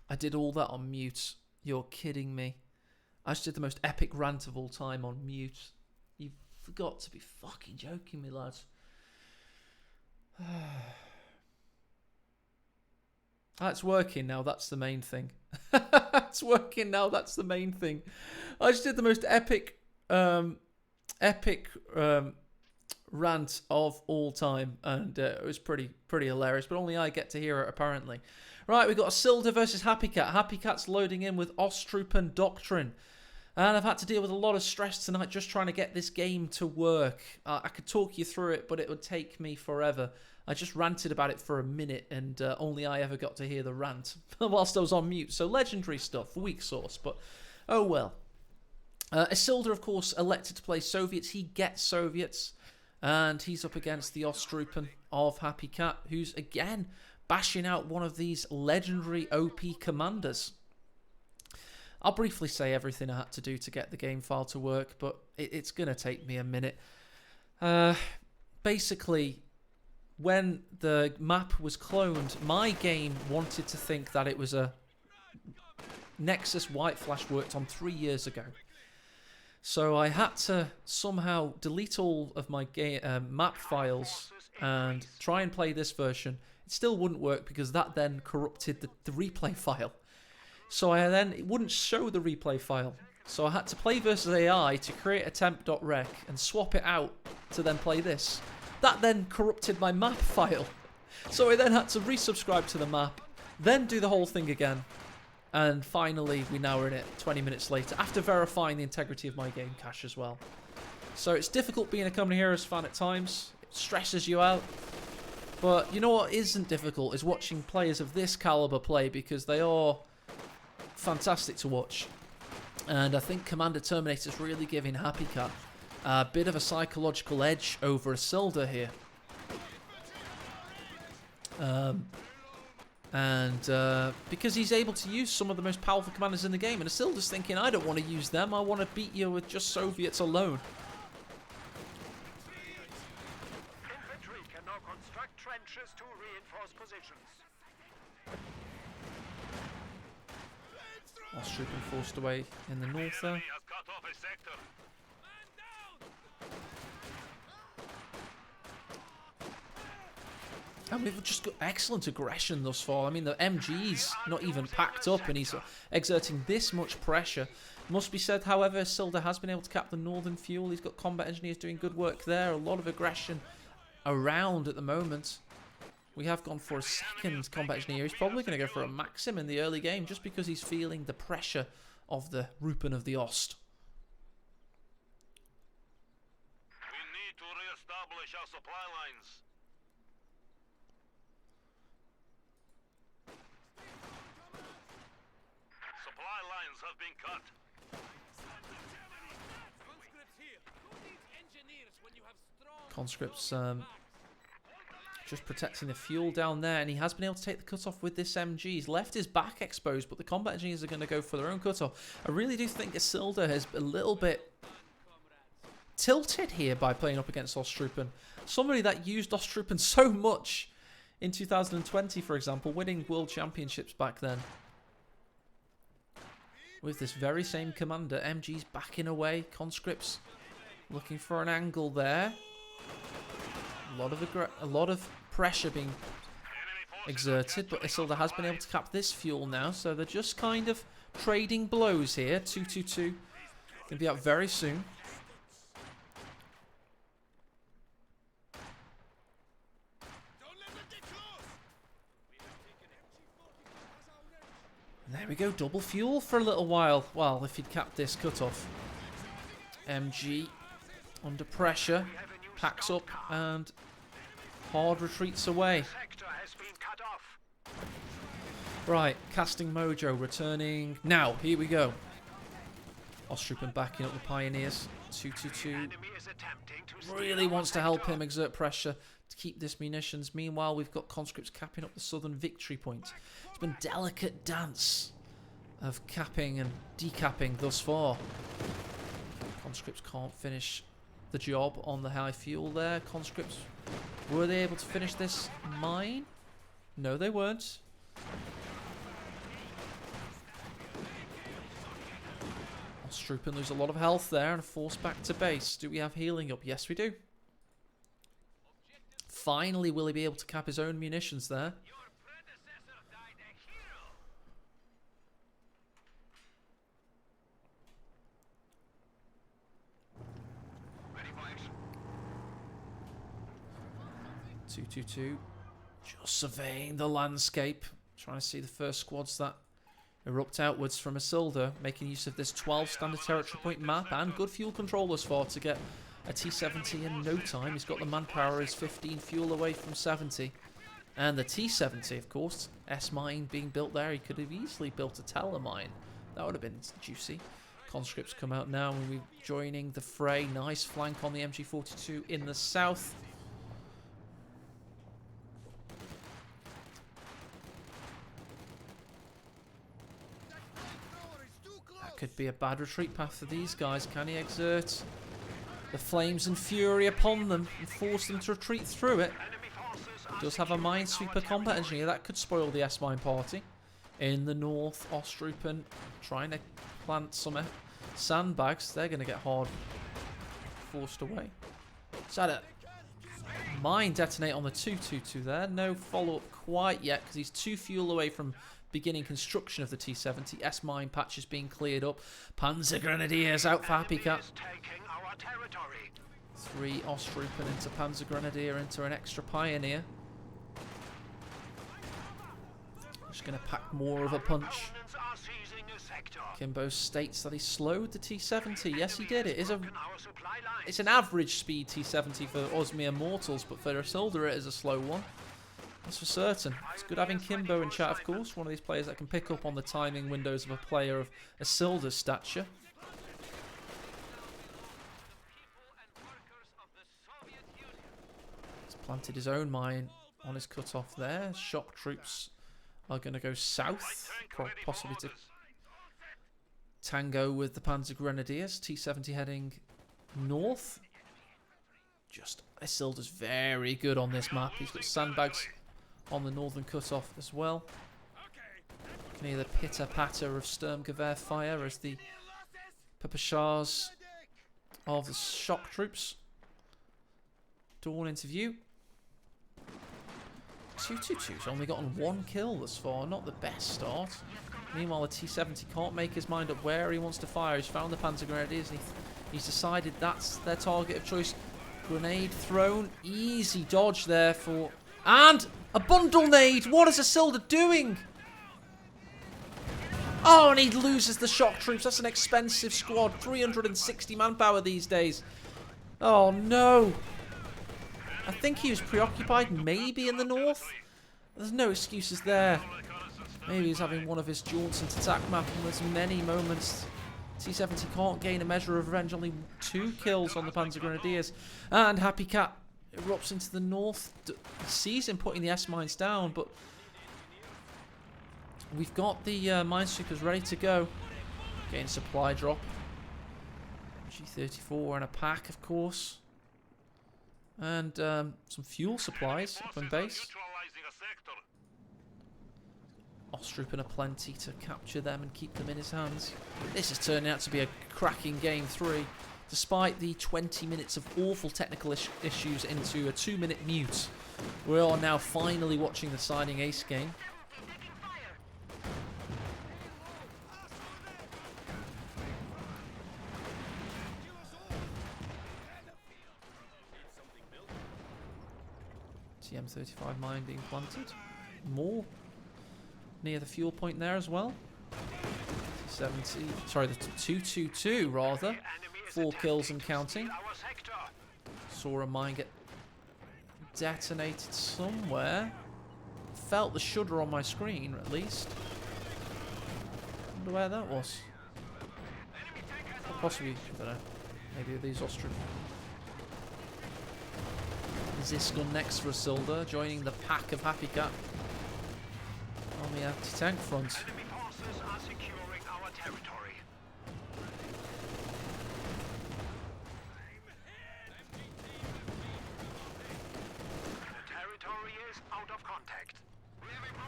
I did all that on mute. You're kidding me. I just did the most epic rant of all time on mute. You've got to be fucking joking me, lads. That's working now, that's the main thing. It's working now, that's the main thing. I just did the most epic rant of all time, and it was pretty hilarious, but only I get to hear it apparently. Right, we've got Isildur versus HappyCat. HappyCat's loading in with Ostrupen Doctrine. And I've had to deal with a lot of stress tonight just trying to get this game to work. I could talk you through it, but it would take me forever. I just ranted about it for a minute, and only I ever got to hear the rant whilst I was on mute. So legendary stuff, weak sauce, but oh well. Isildur, of course, elected to play Soviets. He gets Soviets, and he's up against the Ostrupen of HappyCat, who's, again, bashing out one of these legendary OP commanders. I'll briefly say everything I had to do to get the game file to work, but it's going to take me a minute. Basically, when the map was cloned, my game wanted to think that it was a Nexus White Flash worked on 3 years ago. So I had to somehow delete all of my map files and try and play this version. It still wouldn't work because that then corrupted the replay file. So it wouldn't show the replay file. So I had to play versus AI to create a temp.rec and swap it out to then play this. That then corrupted my map file. So I then had to resubscribe to the map, then do the whole thing again. And finally, we now are in it 20 minutes later, after verifying the integrity of my game cache as well. So it's difficult being a Company Heroes fan at times. It stresses you out. But you know what isn't difficult is watching players of this caliber play, because they are fantastic to watch. And I think Commander Terminator's really giving HappyCat a bit of a psychological edge over Isildur here. Because he's able to use some of the most powerful commanders in the game, and Isildur's thinking, I don't want to use them, I want to beat you with just Soviets alone. Infantry can now construct trenches to reinforce positions. Ostrupen forced away in the north there. And we've just got excellent aggression thus far. I mean, the MG's not even packed up, and he's exerting this much pressure. Must be said, however, Isildur has been able to cap the northern fuel. He's got combat engineers doing good work there. A lot of aggression around at the moment. We have gone for a second combat engineer. He's probably going to go for a Maxim in the early game, just because he's feeling the pressure of the Rupen of the Ost. We need to re-establish our supply lines. Supply lines have been cut. Conscripts just protecting the fuel down there, and he has been able to take the cutoff with this MG. He's left his back exposed, but the combat engineers are going to go for their own cutoff. I really do think Isildur has a little bit tilted here by playing up against Ostrupen. Somebody that used Ostrupen so much in 2020, for example, winning world championships back then. With this very same commander, MG's backing away. Conscripts looking for an angle there. A lot of pressure being exerted, but Isildur has been able to cap this fuel now, so they're just kind of trading blows here. 2-2-2. Going to be out very soon. There we go, double fuel for a little while. Well, if he'd capped this cutoff. MG under pressure, packs up and hard retreats away. Right, casting mojo returning now. Here we go. Ostrupen backing up the Pioneers. 2-2-2. Really wants to help him exert pressure to keep this munitions. Meanwhile, we've got conscripts capping up the southern victory point. It's been a delicate dance of capping and decapping thus far. Conscripts can't finish the job on the high fuel there. Conscripts, were they able to finish this mine? No, they weren't. Ostroupen lose a lot of health there and are forced back to base. Do we have healing up? Yes, we do. Finally, will he be able to cap his own munitions there? Two. Just surveying the landscape. Trying to see the first squads that erupt outwards from Isildur, making use of this 12 standard territory point map and good fuel control thus far to get a T-70 in no time. He's got the manpower, is 15 fuel away from 70. And the T-70, of course, S-mine being built there. He could have easily built a telemine. That would have been juicy. Conscripts come out now and we're joining the fray. Nice flank on the MG42 in the south. Could be a bad retreat path for these guys. Can he exert the flames and fury upon them and force them to retreat through it? He does have a minesweeper combat engineer. That could spoil the S-mine party. In the north, Ostroupen trying to plant some sandbags. They're going to get hard forced away. So had a mine detonate on the 222 there. No follow-up quite yet because he's 2 fuel away from beginning construction of the T-70. S-mine patches being cleared up. Panzer Grenadiers out for HappyCat. 3 Ostroupen into Panzer Grenadier into an extra Pioneer. Just going to pack more of a punch. Kimbo states that he slowed the T-70. Yes, he did. It's an average speed T-70 for Osmia Mortals, but for Isildur it is a slow one. That's for certain. It's good having Kimbo in chat, of course. One of these players that can pick up on the timing windows of a player of Isildur's stature. He's planted his own mine on his cutoff there. Shock troops are going to go south, possibly to tango with the Panzer Grenadiers. T-70 heading north. Just Isildur's very good on this map. He's got sandbags on the northern cutoff as well. You can hear the pitter-patter of Sturmgewehr fire as the Pepeshars of the shock troops dawn into view. 222's only gotten 1 kill thus far, not the best start. Meanwhile, the T-70 can't make his mind up where he wants to fire. He's found the Panzer Grenadiers and he's decided that's their target of choice. Grenade thrown, easy dodge there for... And a bundle nade! What is Isildur doing? Oh, and he loses the shock troops. That's an expensive squad. 360 manpower these days. Oh, no. I think he was preoccupied maybe in the north. There's no excuses there. Maybe he's having one of his jaunts into attack map and there's many moments. T-70 can't gain a measure of revenge. Only 2 kills on the Panzer Grenadiers. And HappyCat erupts into the north. He sees him putting the S-mines down, but we've got the minesweepers ready to go. Getting supply drop. G34 and a pack, of course. And some fuel supplies up in base. Ostroupen aplenty to capture them and keep them in his hands. This is turning out to be a cracking game 3. Despite the 20 minutes of awful technical issues into a 2-minute mute, we are now finally watching the signing ace game. TM35 mine being planted. More near the fuel point there as well. 70, sorry, the 222 rather. 4 kills and counting. Saw a mine get detonated somewhere. Felt the shudder on my screen, at least. Wonder where that was. Or possibly, I don't know. Maybe these Austrian. Ziskun next for Isildur, joining the pack of HappyCat on the anti-tank front.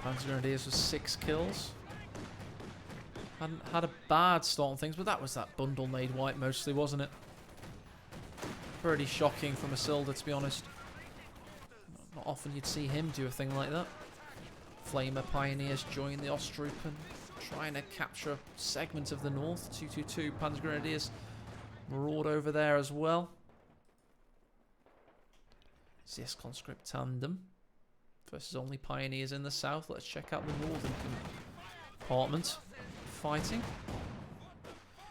Panzer Grenadiers with 6 kills. Hadn't had a bad start on things, but that was that bundle made white mostly, wasn't it? Pretty shocking from Isildur, to be honest. Not often you'd see him do a thing like that. Flamer Pioneers join the Ostrupen, trying to capture a segment of the north. 222 Panzer Grenadiers maraud over there as well. This conscript tandem versus only Pioneers in the south. Let's check out the northern compartment fighting.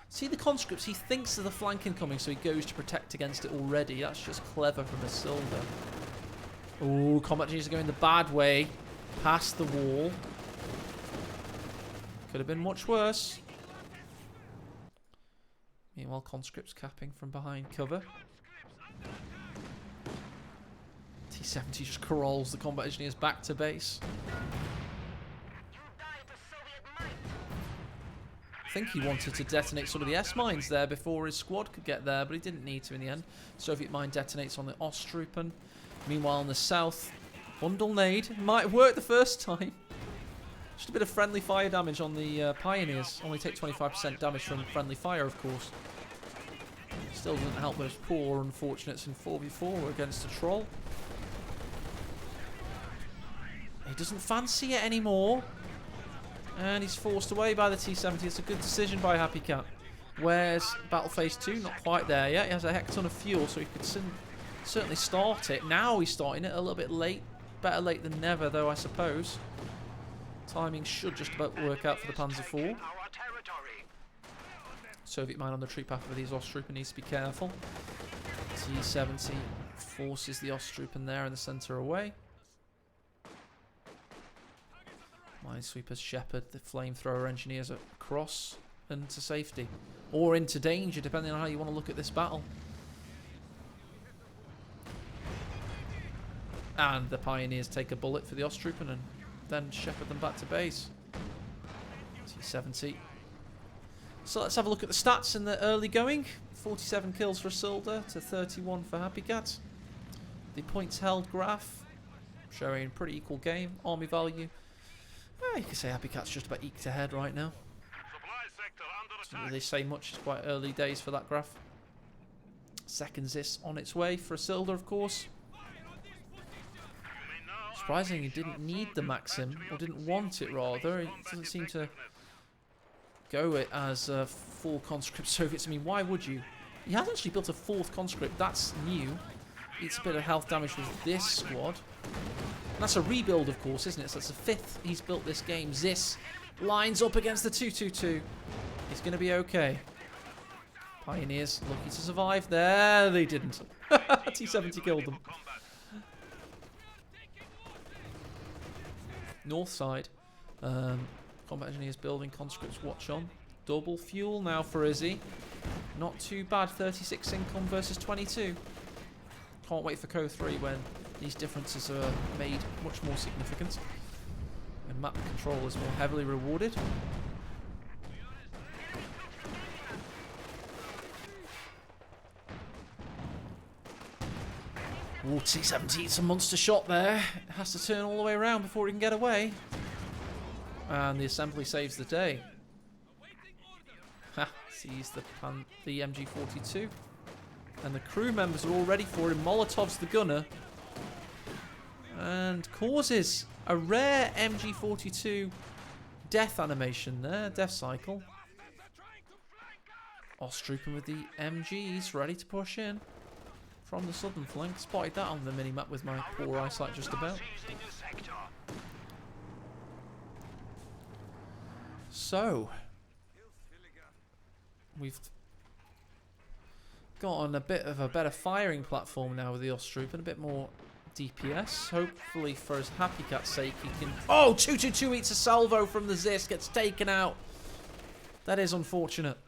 See the conscripts, he thinks of the flanking coming, so he goes to protect against it already. That's just clever from Isildur. Ooh, combat engineers are going the bad way. Past the wall. Could have been much worse. Meanwhile, conscripts capping from behind cover. T-70 just corrals the combat engineers back to base. I think he wanted to detonate some of the S-mines there before his squad could get there, but he didn't need to in the end. Soviet mine detonates on the Ostrupen. Meanwhile, in the south, bundle nade might work the first time. Just a bit of friendly fire damage on the Pioneers. Only take 25% damage from friendly fire, of course. Still doesn't help those poor unfortunates in 4v4 against a troll. He doesn't fancy it anymore. And he's forced away by the T-70. It's a good decision by HappyCat. Where's Battle Phase 2? Not quite there yet. He has a heck ton of fuel, so he could certainly start it. Now he's starting it a little bit late. Better late than never, though, I suppose. Timing should just about work out for the Panzer IV. Soviet mine on the tree path for these Ostrupen needs to be careful. T-70 forces the Ostrupen there in the centre away. Minesweepers shepherd the flamethrower engineers across and to safety. Or into danger, depending on how you want to look at this battle. And the Pioneers take a bullet for the Ostrupen and then shepherd them back to base. T-70. So let's have a look at the stats in the early going. 47 kills for Isildur to 31 for HappyCat. The points held graph showing pretty equal game. Army value. You could say HappyCat's just about eked ahead right now. Doesn't really say much. It's quite early days for that graph. Second Zis on its way for Isildur, of course. Surprisingly, he didn't need the Maxim, or didn't want it rather. He doesn't seem to go it as full conscript Soviets. I mean, why would you? He has actually built a fourth conscript. That's new. Eats a bit of health damage with this squad. And that's a rebuild, of course, isn't it? So that's the fifth he's built this game. Zis lines up against the 222. He's going to be okay. Pioneers lucky to survive. There, they didn't. T-70 killed them. North side. Combat engineers building, conscripts watch on. Double fuel now for Izzy. Not too bad. 36 income versus 22. Can't wait for Co3 when these differences are made much more significant. And map control is more heavily rewarded. Ooh, T-70, it's a monster shot there. It has to turn all the way around before he can get away. And the assembly saves the day. Ha, sees the MG42. And the crew members are all ready for him. Molotov's the gunner. And causes a rare MG42 death animation there. Death cycle. Ostrupen with the MGs ready to push in from the southern flank. Spotted that on the minimap with my poor eyesight just about. So, we've gotten a bit of a better firing platform now with the Ostrupen, a bit more DPS. Hopefully for his HappyCat's sake he can... Oh, 222 eats a salvo from the Zis, gets taken out. That is unfortunate.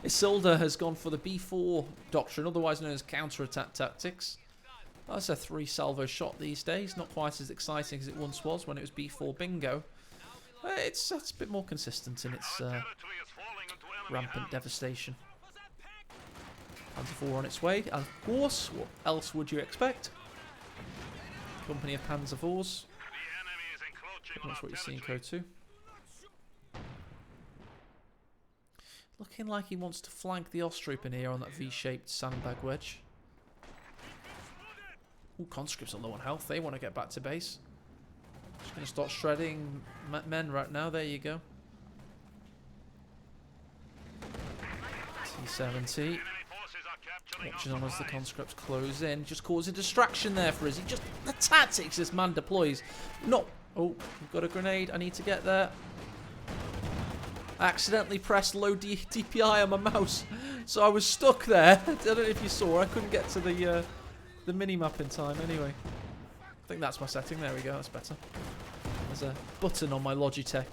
Isildur has gone for the B4 doctrine, otherwise known as counter-attack tactics. That's a 3 salvo shot these days. Not quite as exciting as it once was when it was B4 bingo. It's a bit more consistent in its rampant devastation. Panzer IV on its way. And of course, what else would you expect? Company of Panzer IVs encroaching on That's our what you see in territory. Code 2. Looking like he wants to flank the Ostroup in here on that V-shaped sandbag wedge. Ooh, conscripts are low on health. They want to get back to base. Just going to start shredding men right now. There you go. T-70. Enemy forces are capturing Watching our on as the supplies. conscripts close in. Just cause a distraction there for us. He just... The tactics this man deploys. Not... Oh, we've got a grenade. I need to get there. I accidentally pressed low DPI on my mouse. So I was stuck there. I don't know if you saw. I couldn't get to the mini-map in time anyway. I think that's my setting. There we go. That's better. There's a button on my Logitech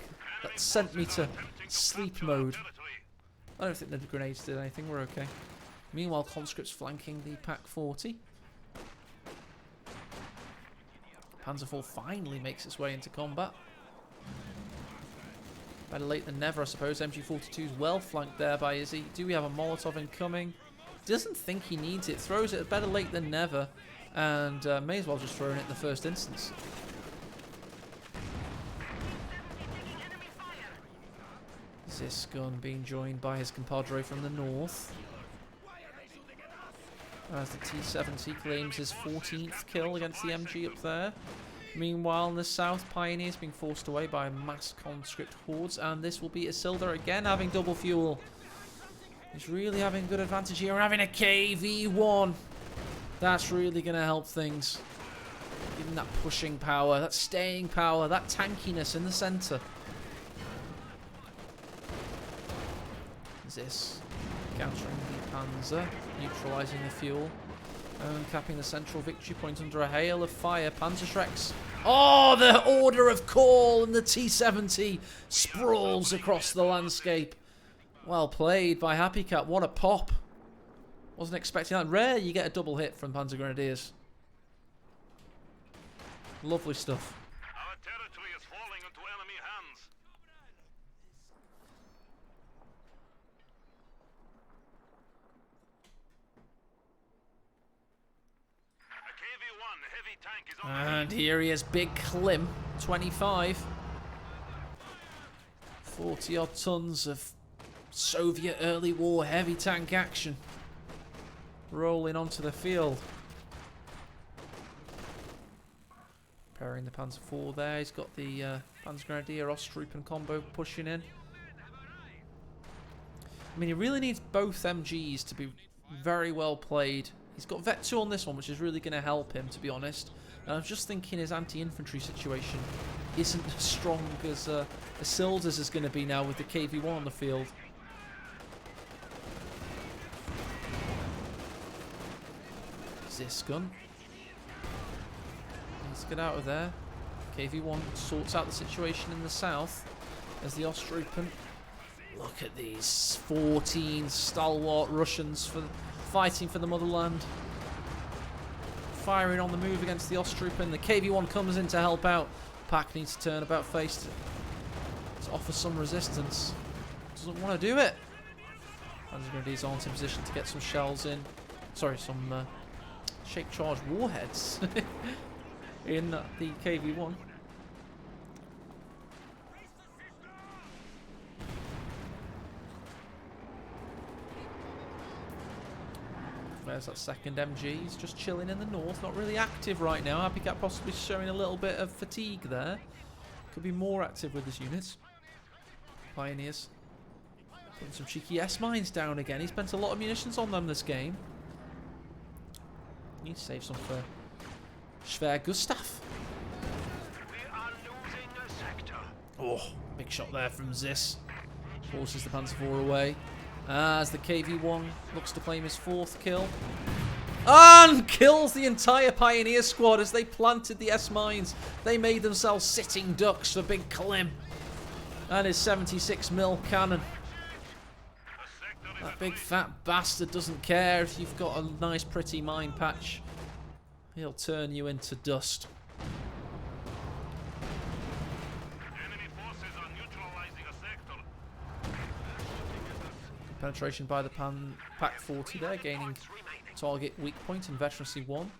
that sent me to sleep mode. I don't think the grenades did anything. We're okay. Meanwhile, conscripts flanking the Pack 40. Panzer IV finally makes its way into combat. Better late than never, I suppose. MG42 is well flanked there by Izzy. Do we have a Molotov incoming? Doesn't think he needs it. Throws it better late than never. And may as well just throw it in the first instance. Zisgun being joined by his compadre from the north. As the T-70 claims his 14th kill against the MG up there. Meanwhile, in the south, Pioneers being forced away by mass conscript hordes. And this will be Isildur again having double fuel. He's really having a good advantage here. We're having a KV-1. That's really going to help things. Giving that pushing power, that staying power, that tankiness in the centre. This countering the Panzer, neutralising the fuel, and capping the central victory point under a hail of fire. Panzerschrecks. Oh, the order of call, and the T-70 sprawls across the landscape. Well played by HappyCat. What a pop. Wasn't expecting that. Rare you get a double hit from Panzer Grenadiers. Lovely stuff. Our territory is falling into enemy hands. A KV-1 heavy tank is on the And here he is, Big Klim, 25. 40 odd tons of Soviet early war heavy tank action rolling onto the field. Preparing the Panzer IV there. He's got the Panzer Grenadier Ostroup combo pushing in. I mean, he really needs both MGs to be very well played. He's got Vet 2 on this one, which is really going to help him, to be honest. And I'm just thinking his anti-infantry situation isn't as strong as Isildur's is going to be now with the KV-1 on the field. Zisgun. Let's get out of there. KV-1 sorts out the situation in the south as the Ostroupen. Look at these 14 stalwart Russians fighting for the motherland. Firing on the move against the Ostroupen. The KV-1 comes in to help out. Pack needs to turn about face to offer some resistance. Doesn't want to do it. Panzer Grenadiers aren't in position to get some shells in. Sorry, some shape charge warheads in the KV-1. There's that second MG. He's just chilling in the north, not really active right now. HappyCat possibly showing a little bit of fatigue there. Could be more active with his units. Pioneers putting some cheeky S-mines down again. He spent a lot of munitions on them this game. Need to save some for Schwer Gustav. We are losing a sector. Oh, big shot there from Zis. Forces the Panzer IV away. As the KV-1 looks to claim his 4th kill. And kills the entire Pioneer squad as they planted the S-mines. They made themselves sitting ducks for Big Klim. And his 76mm cannon. That big fat bastard doesn't care if you've got a nice pretty mine patch. He'll turn you into dust. enemy forces are neutralizing a sector. Penetration by the Pack 40 there, gaining target weak point and veterancy 1.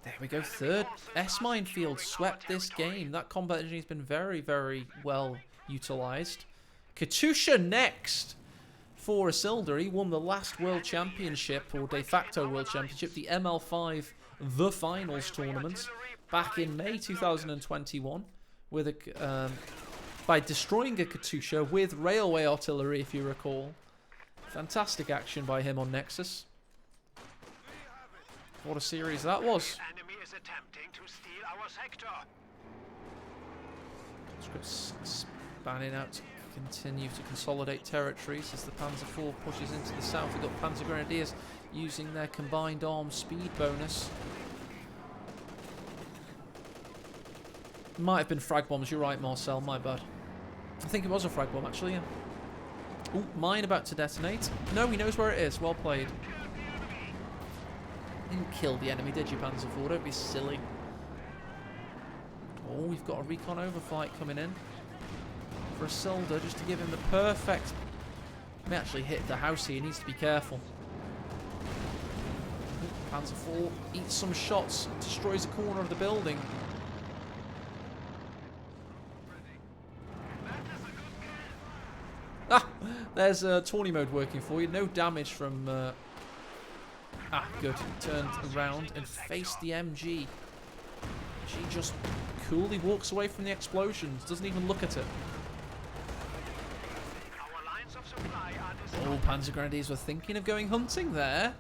There we go, third S-mine field swept this game. That combat engineer has been very, very well utilised. Katusha next for Isildur. He won the last World Championship, or de facto World Championship, the ML5 The Finals tournament, back in May 2021, with a, by destroying a Katusha with railway artillery, if you recall. Fantastic action by him on Nexus. What a series that was. Enemy is attempting to steal our sector. Conscripts spanning out to continue to consolidate territories as the Panzer IV pushes into the south. We've got Panzer Grenadiers using their combined arms speed bonus. Might have been frag bombs, you're right, Marcel, my bad. I think it was a frag bomb, actually, yeah. Ooh, mine about to detonate. No, he knows where it is. Well played. Didn't kill the enemy, did you, Panzer IV? Don't be silly. Oh, we've got a recon overflight coming in for Isildur, just to give him the perfect... May actually hit the house here. He needs to be careful. Ooh, Panzer IV eats some shots, destroys a corner of the building. Ah, there's tourney mode working for you. No damage from... good. Turned around and faced the MG. She just coolly walks away from the explosions. Doesn't even look at it. Oh, Panzer Grenadiers were thinking of going hunting there.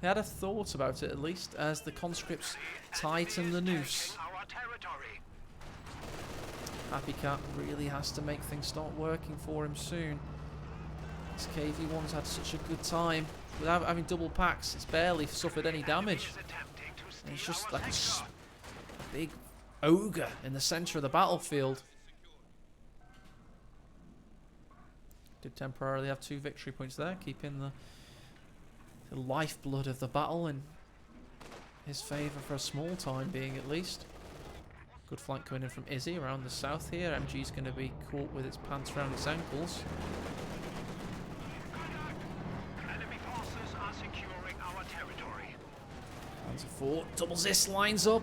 They had a thought about it, at least, as the conscripts tighten the noose. HappyCat really has to make things start working for him soon. This KV-1's had such a good time. Without having double packs, it's barely suffered any damage. And it's just like a big ogre in the centre of the battlefield. Did temporarily have 2 victory points there, keeping the lifeblood of the battle in his favour for a small time being, at least. Good flank coming in from Izzy around the south here. MG's going to be caught with its pants around its ankles. Enemy forces are securing our territory. Panzer IV, double Zis lines up.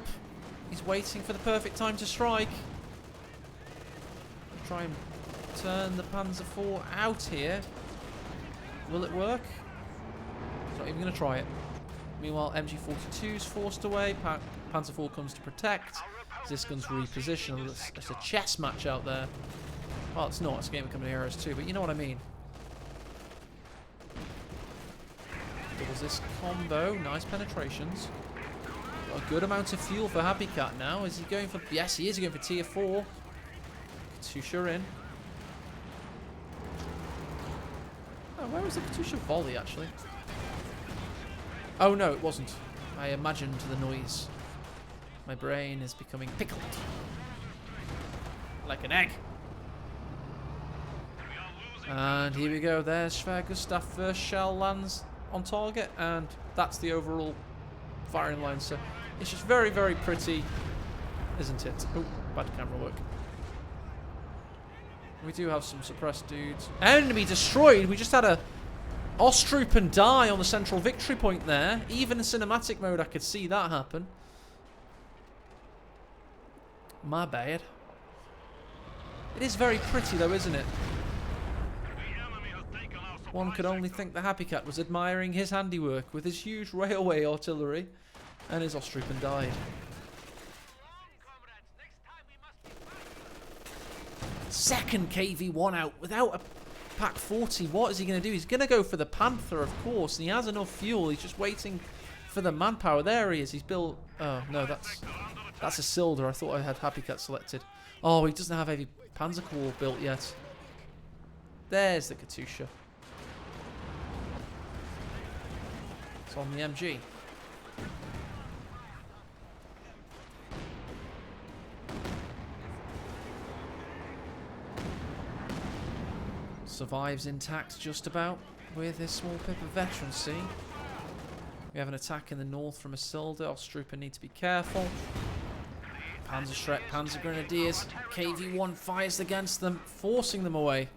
He's waiting for the perfect time to strike. Try and turn the Panzer IV out here. Will it work? He's not even going to try it. Meanwhile, MG42 is forced away. Panzer IV comes to protect. Ziskun's repositioned. It's a chess match out there. Well, it's not. It's a game of Company Heroes too, but you know what I mean. Double Zis combo. Nice penetrations. Got a good amount of fuel for HappyCat now. Is he going for... Yes, he is going for tier 4. Katusha in. Oh, where was the Katusha volley, actually? Oh, no, it wasn't. I imagined the noise. My brain is becoming pickled. Like an egg. And here we go. There's Schwer-Gustav. First shell lands on target. And that's the overall firing line. So it's just very, very pretty, isn't it? Oh, bad camera work. We do have some suppressed dudes. Enemy destroyed. We just had a Ostrupen die on the central victory point there. Even in cinematic mode, I could see that happen. My bad. It is very pretty though, isn't it? One could only think the HappyCat was admiring his handiwork with his huge railway artillery, and his Ostrupen died. Second KV-1 out without a Pack 40. What is he going to do? He's going to go for the Panther, of course, and he has enough fuel. He's just waiting for the manpower. There he is. He's built... Oh, no, that's Isildur. I thought I had HappyCat selected. Oh, he doesn't have heavy Panzer Corps built yet. There's the Katusha. It's on the MG. Survives intact just about with his small pip of veterancy. We have an attack in the north from Isildur. Ostrupen need to be careful. Panzer Shrek, Panzer Grenadiers. KV-1 fires against them, forcing them away.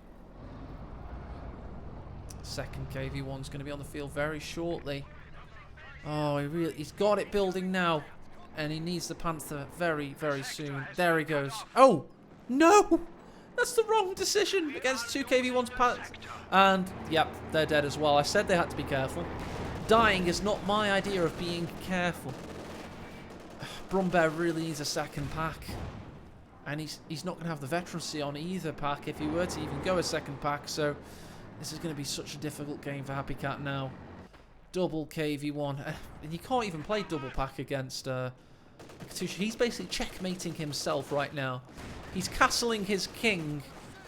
Second KV-1's going to be on the field very shortly. Oh, he's got it building now. And he needs the Panther very, very soon. There he goes. Oh! No! That's the wrong decision against 2 KV1's Panther. And, yep, they're dead as well. I said they had to be careful. Dying is not my idea of being careful. Brumbear really needs a second pack. And he's not going to have the veterancy on either pack if he were to even go a second pack. So this is going to be such a difficult game for HappyCat now. Double KV1. And you can't even play double pack against Katusha. He's basically checkmating himself right now. He's castling his king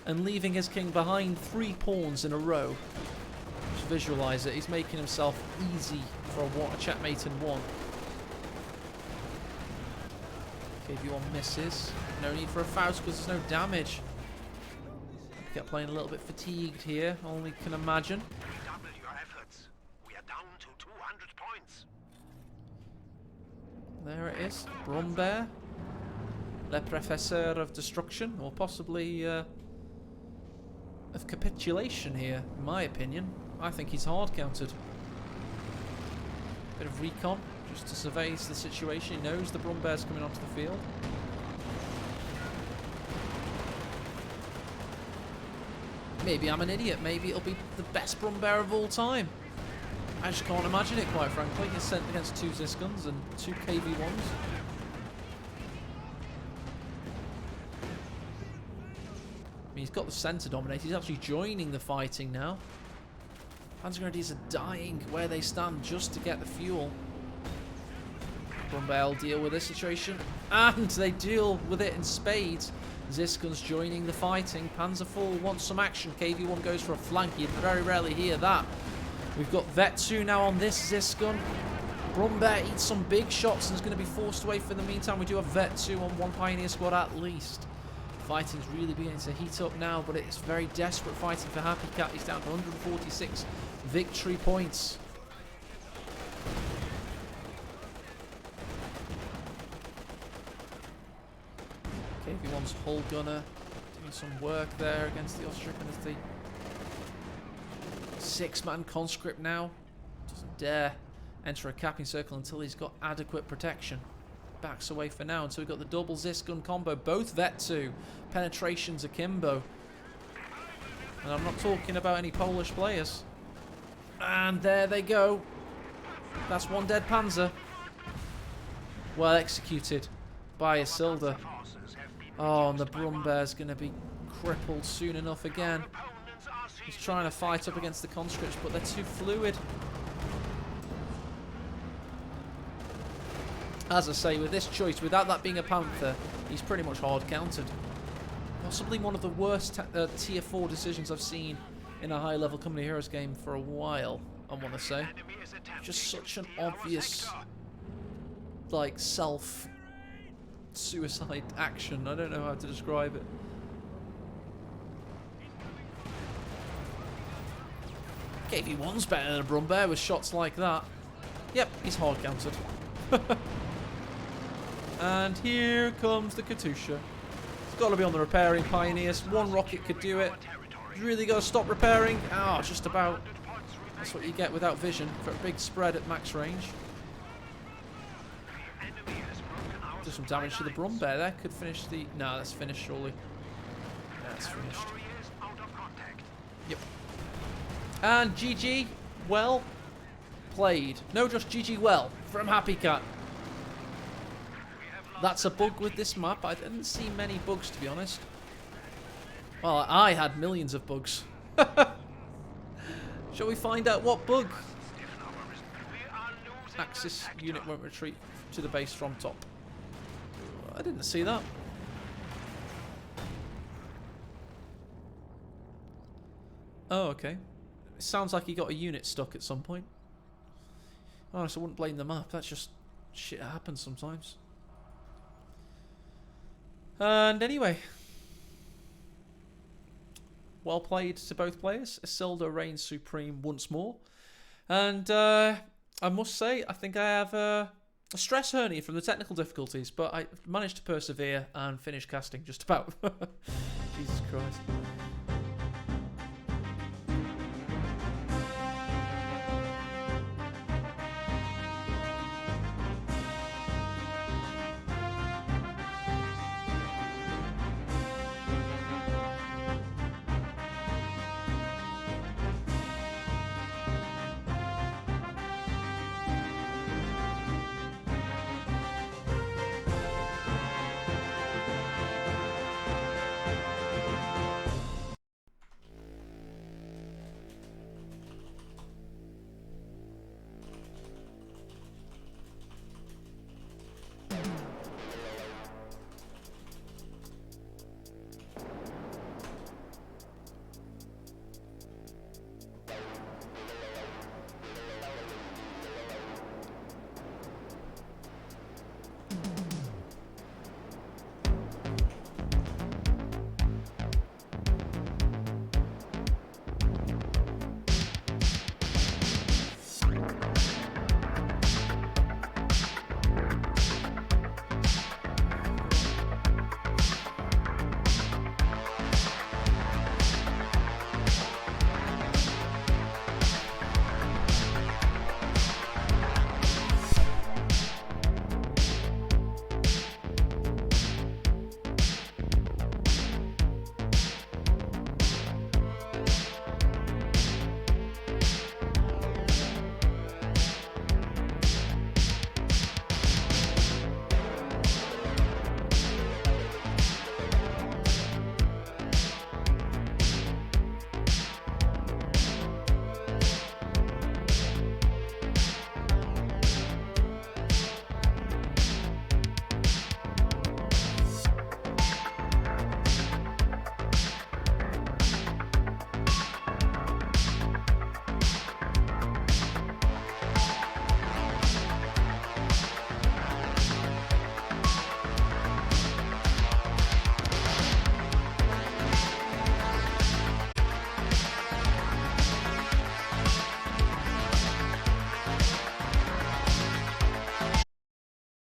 and leaving his king behind 3 pawns in a row. Just visualize it. He's making himself easy for a checkmate in 1. KV1 misses. No need for a Faust because there's no damage. HappyCat playing a little bit fatigued here. Only can imagine. Double your efforts. We are down to 200 points. There it is. Brumbear. Le Professeur of Destruction. Or possibly of capitulation here, in my opinion. I think he's hard counted. Bit of recon. Just to survey the situation. He knows the Brumbear's coming onto the field. Maybe I'm an idiot. Maybe it'll be the best Brumbear of all time. I just can't imagine it, quite frankly. He's sent against 2 Ziskuns and 2 KV1s. I mean, he's got the centre dominated. He's actually joining the fighting now. Panzer Grenadiers are dying where they stand just to get the fuel. Brumbear will deal with this situation. And they deal with it in spades. Ziskun's joining the fighting. Panzer IV wants some action. KV1 goes for a flank. You very rarely hear that. We've got Vet 2 now on this Ziskun. Brumbear eats some big shots and is going to be forced away for the meantime. We do have Vet 2 on 1 Pioneer squad at least. Fighting's really beginning to heat up now, but it's very desperate fighting for HappyCat. He's down to 146 victory points. KV1's hull gunner doing some work there against the Austrian as the 6-man conscript now doesn't dare enter a capping circle until he's got adequate protection. Backs away for now until we've got the double Zisgun combo. Both Vet 2 penetrations akimbo. And I'm not talking about any Polish players. And there they go. That's 1 dead Panzer. Well executed by Isildur. Oh, and the Brumbear's going to be crippled soon enough again. He's trying to fight up against the conscripts, but they're too fluid. As I say, with this choice, without that being a Panther, he's pretty much hard countered. Possibly one of the worst tier 4 decisions I've seen in a high-level Company Heroes game for a while, I want to say. Just such an obvious, like, self-suicide action. I don't know how to describe it. KV1's better than a Brumbear with shots like that. Yep, he's hard countered. And here comes the Katusha. It's got to be on the repairing Pioneers. 1 rocket could do it. You really got to stop repairing. Ah, oh, just about. That's what you get without vision for a big spread at max range. Do some damage to the Brumbear there. Could finish the... No, that's finished surely. Yeah, that's finished. Yep. And GG, well played. No, just GG well from HappyCat. That's a bug with this map. I didn't see many bugs, to be honest. Well, I had millions of bugs. Shall we find out what bug? Axis unit won't retreat to the base from top. I didn't see that. Oh, okay. It sounds like he got a unit stuck at some point. Oh, so I wouldn't blame the map. That's just shit that happens sometimes. And anyway, well played to both players. Isildur reigns supreme once more. And I must say, I think I have a stress hernia from the technical difficulties, but I managed to persevere and finish casting just about. Jesus Christ.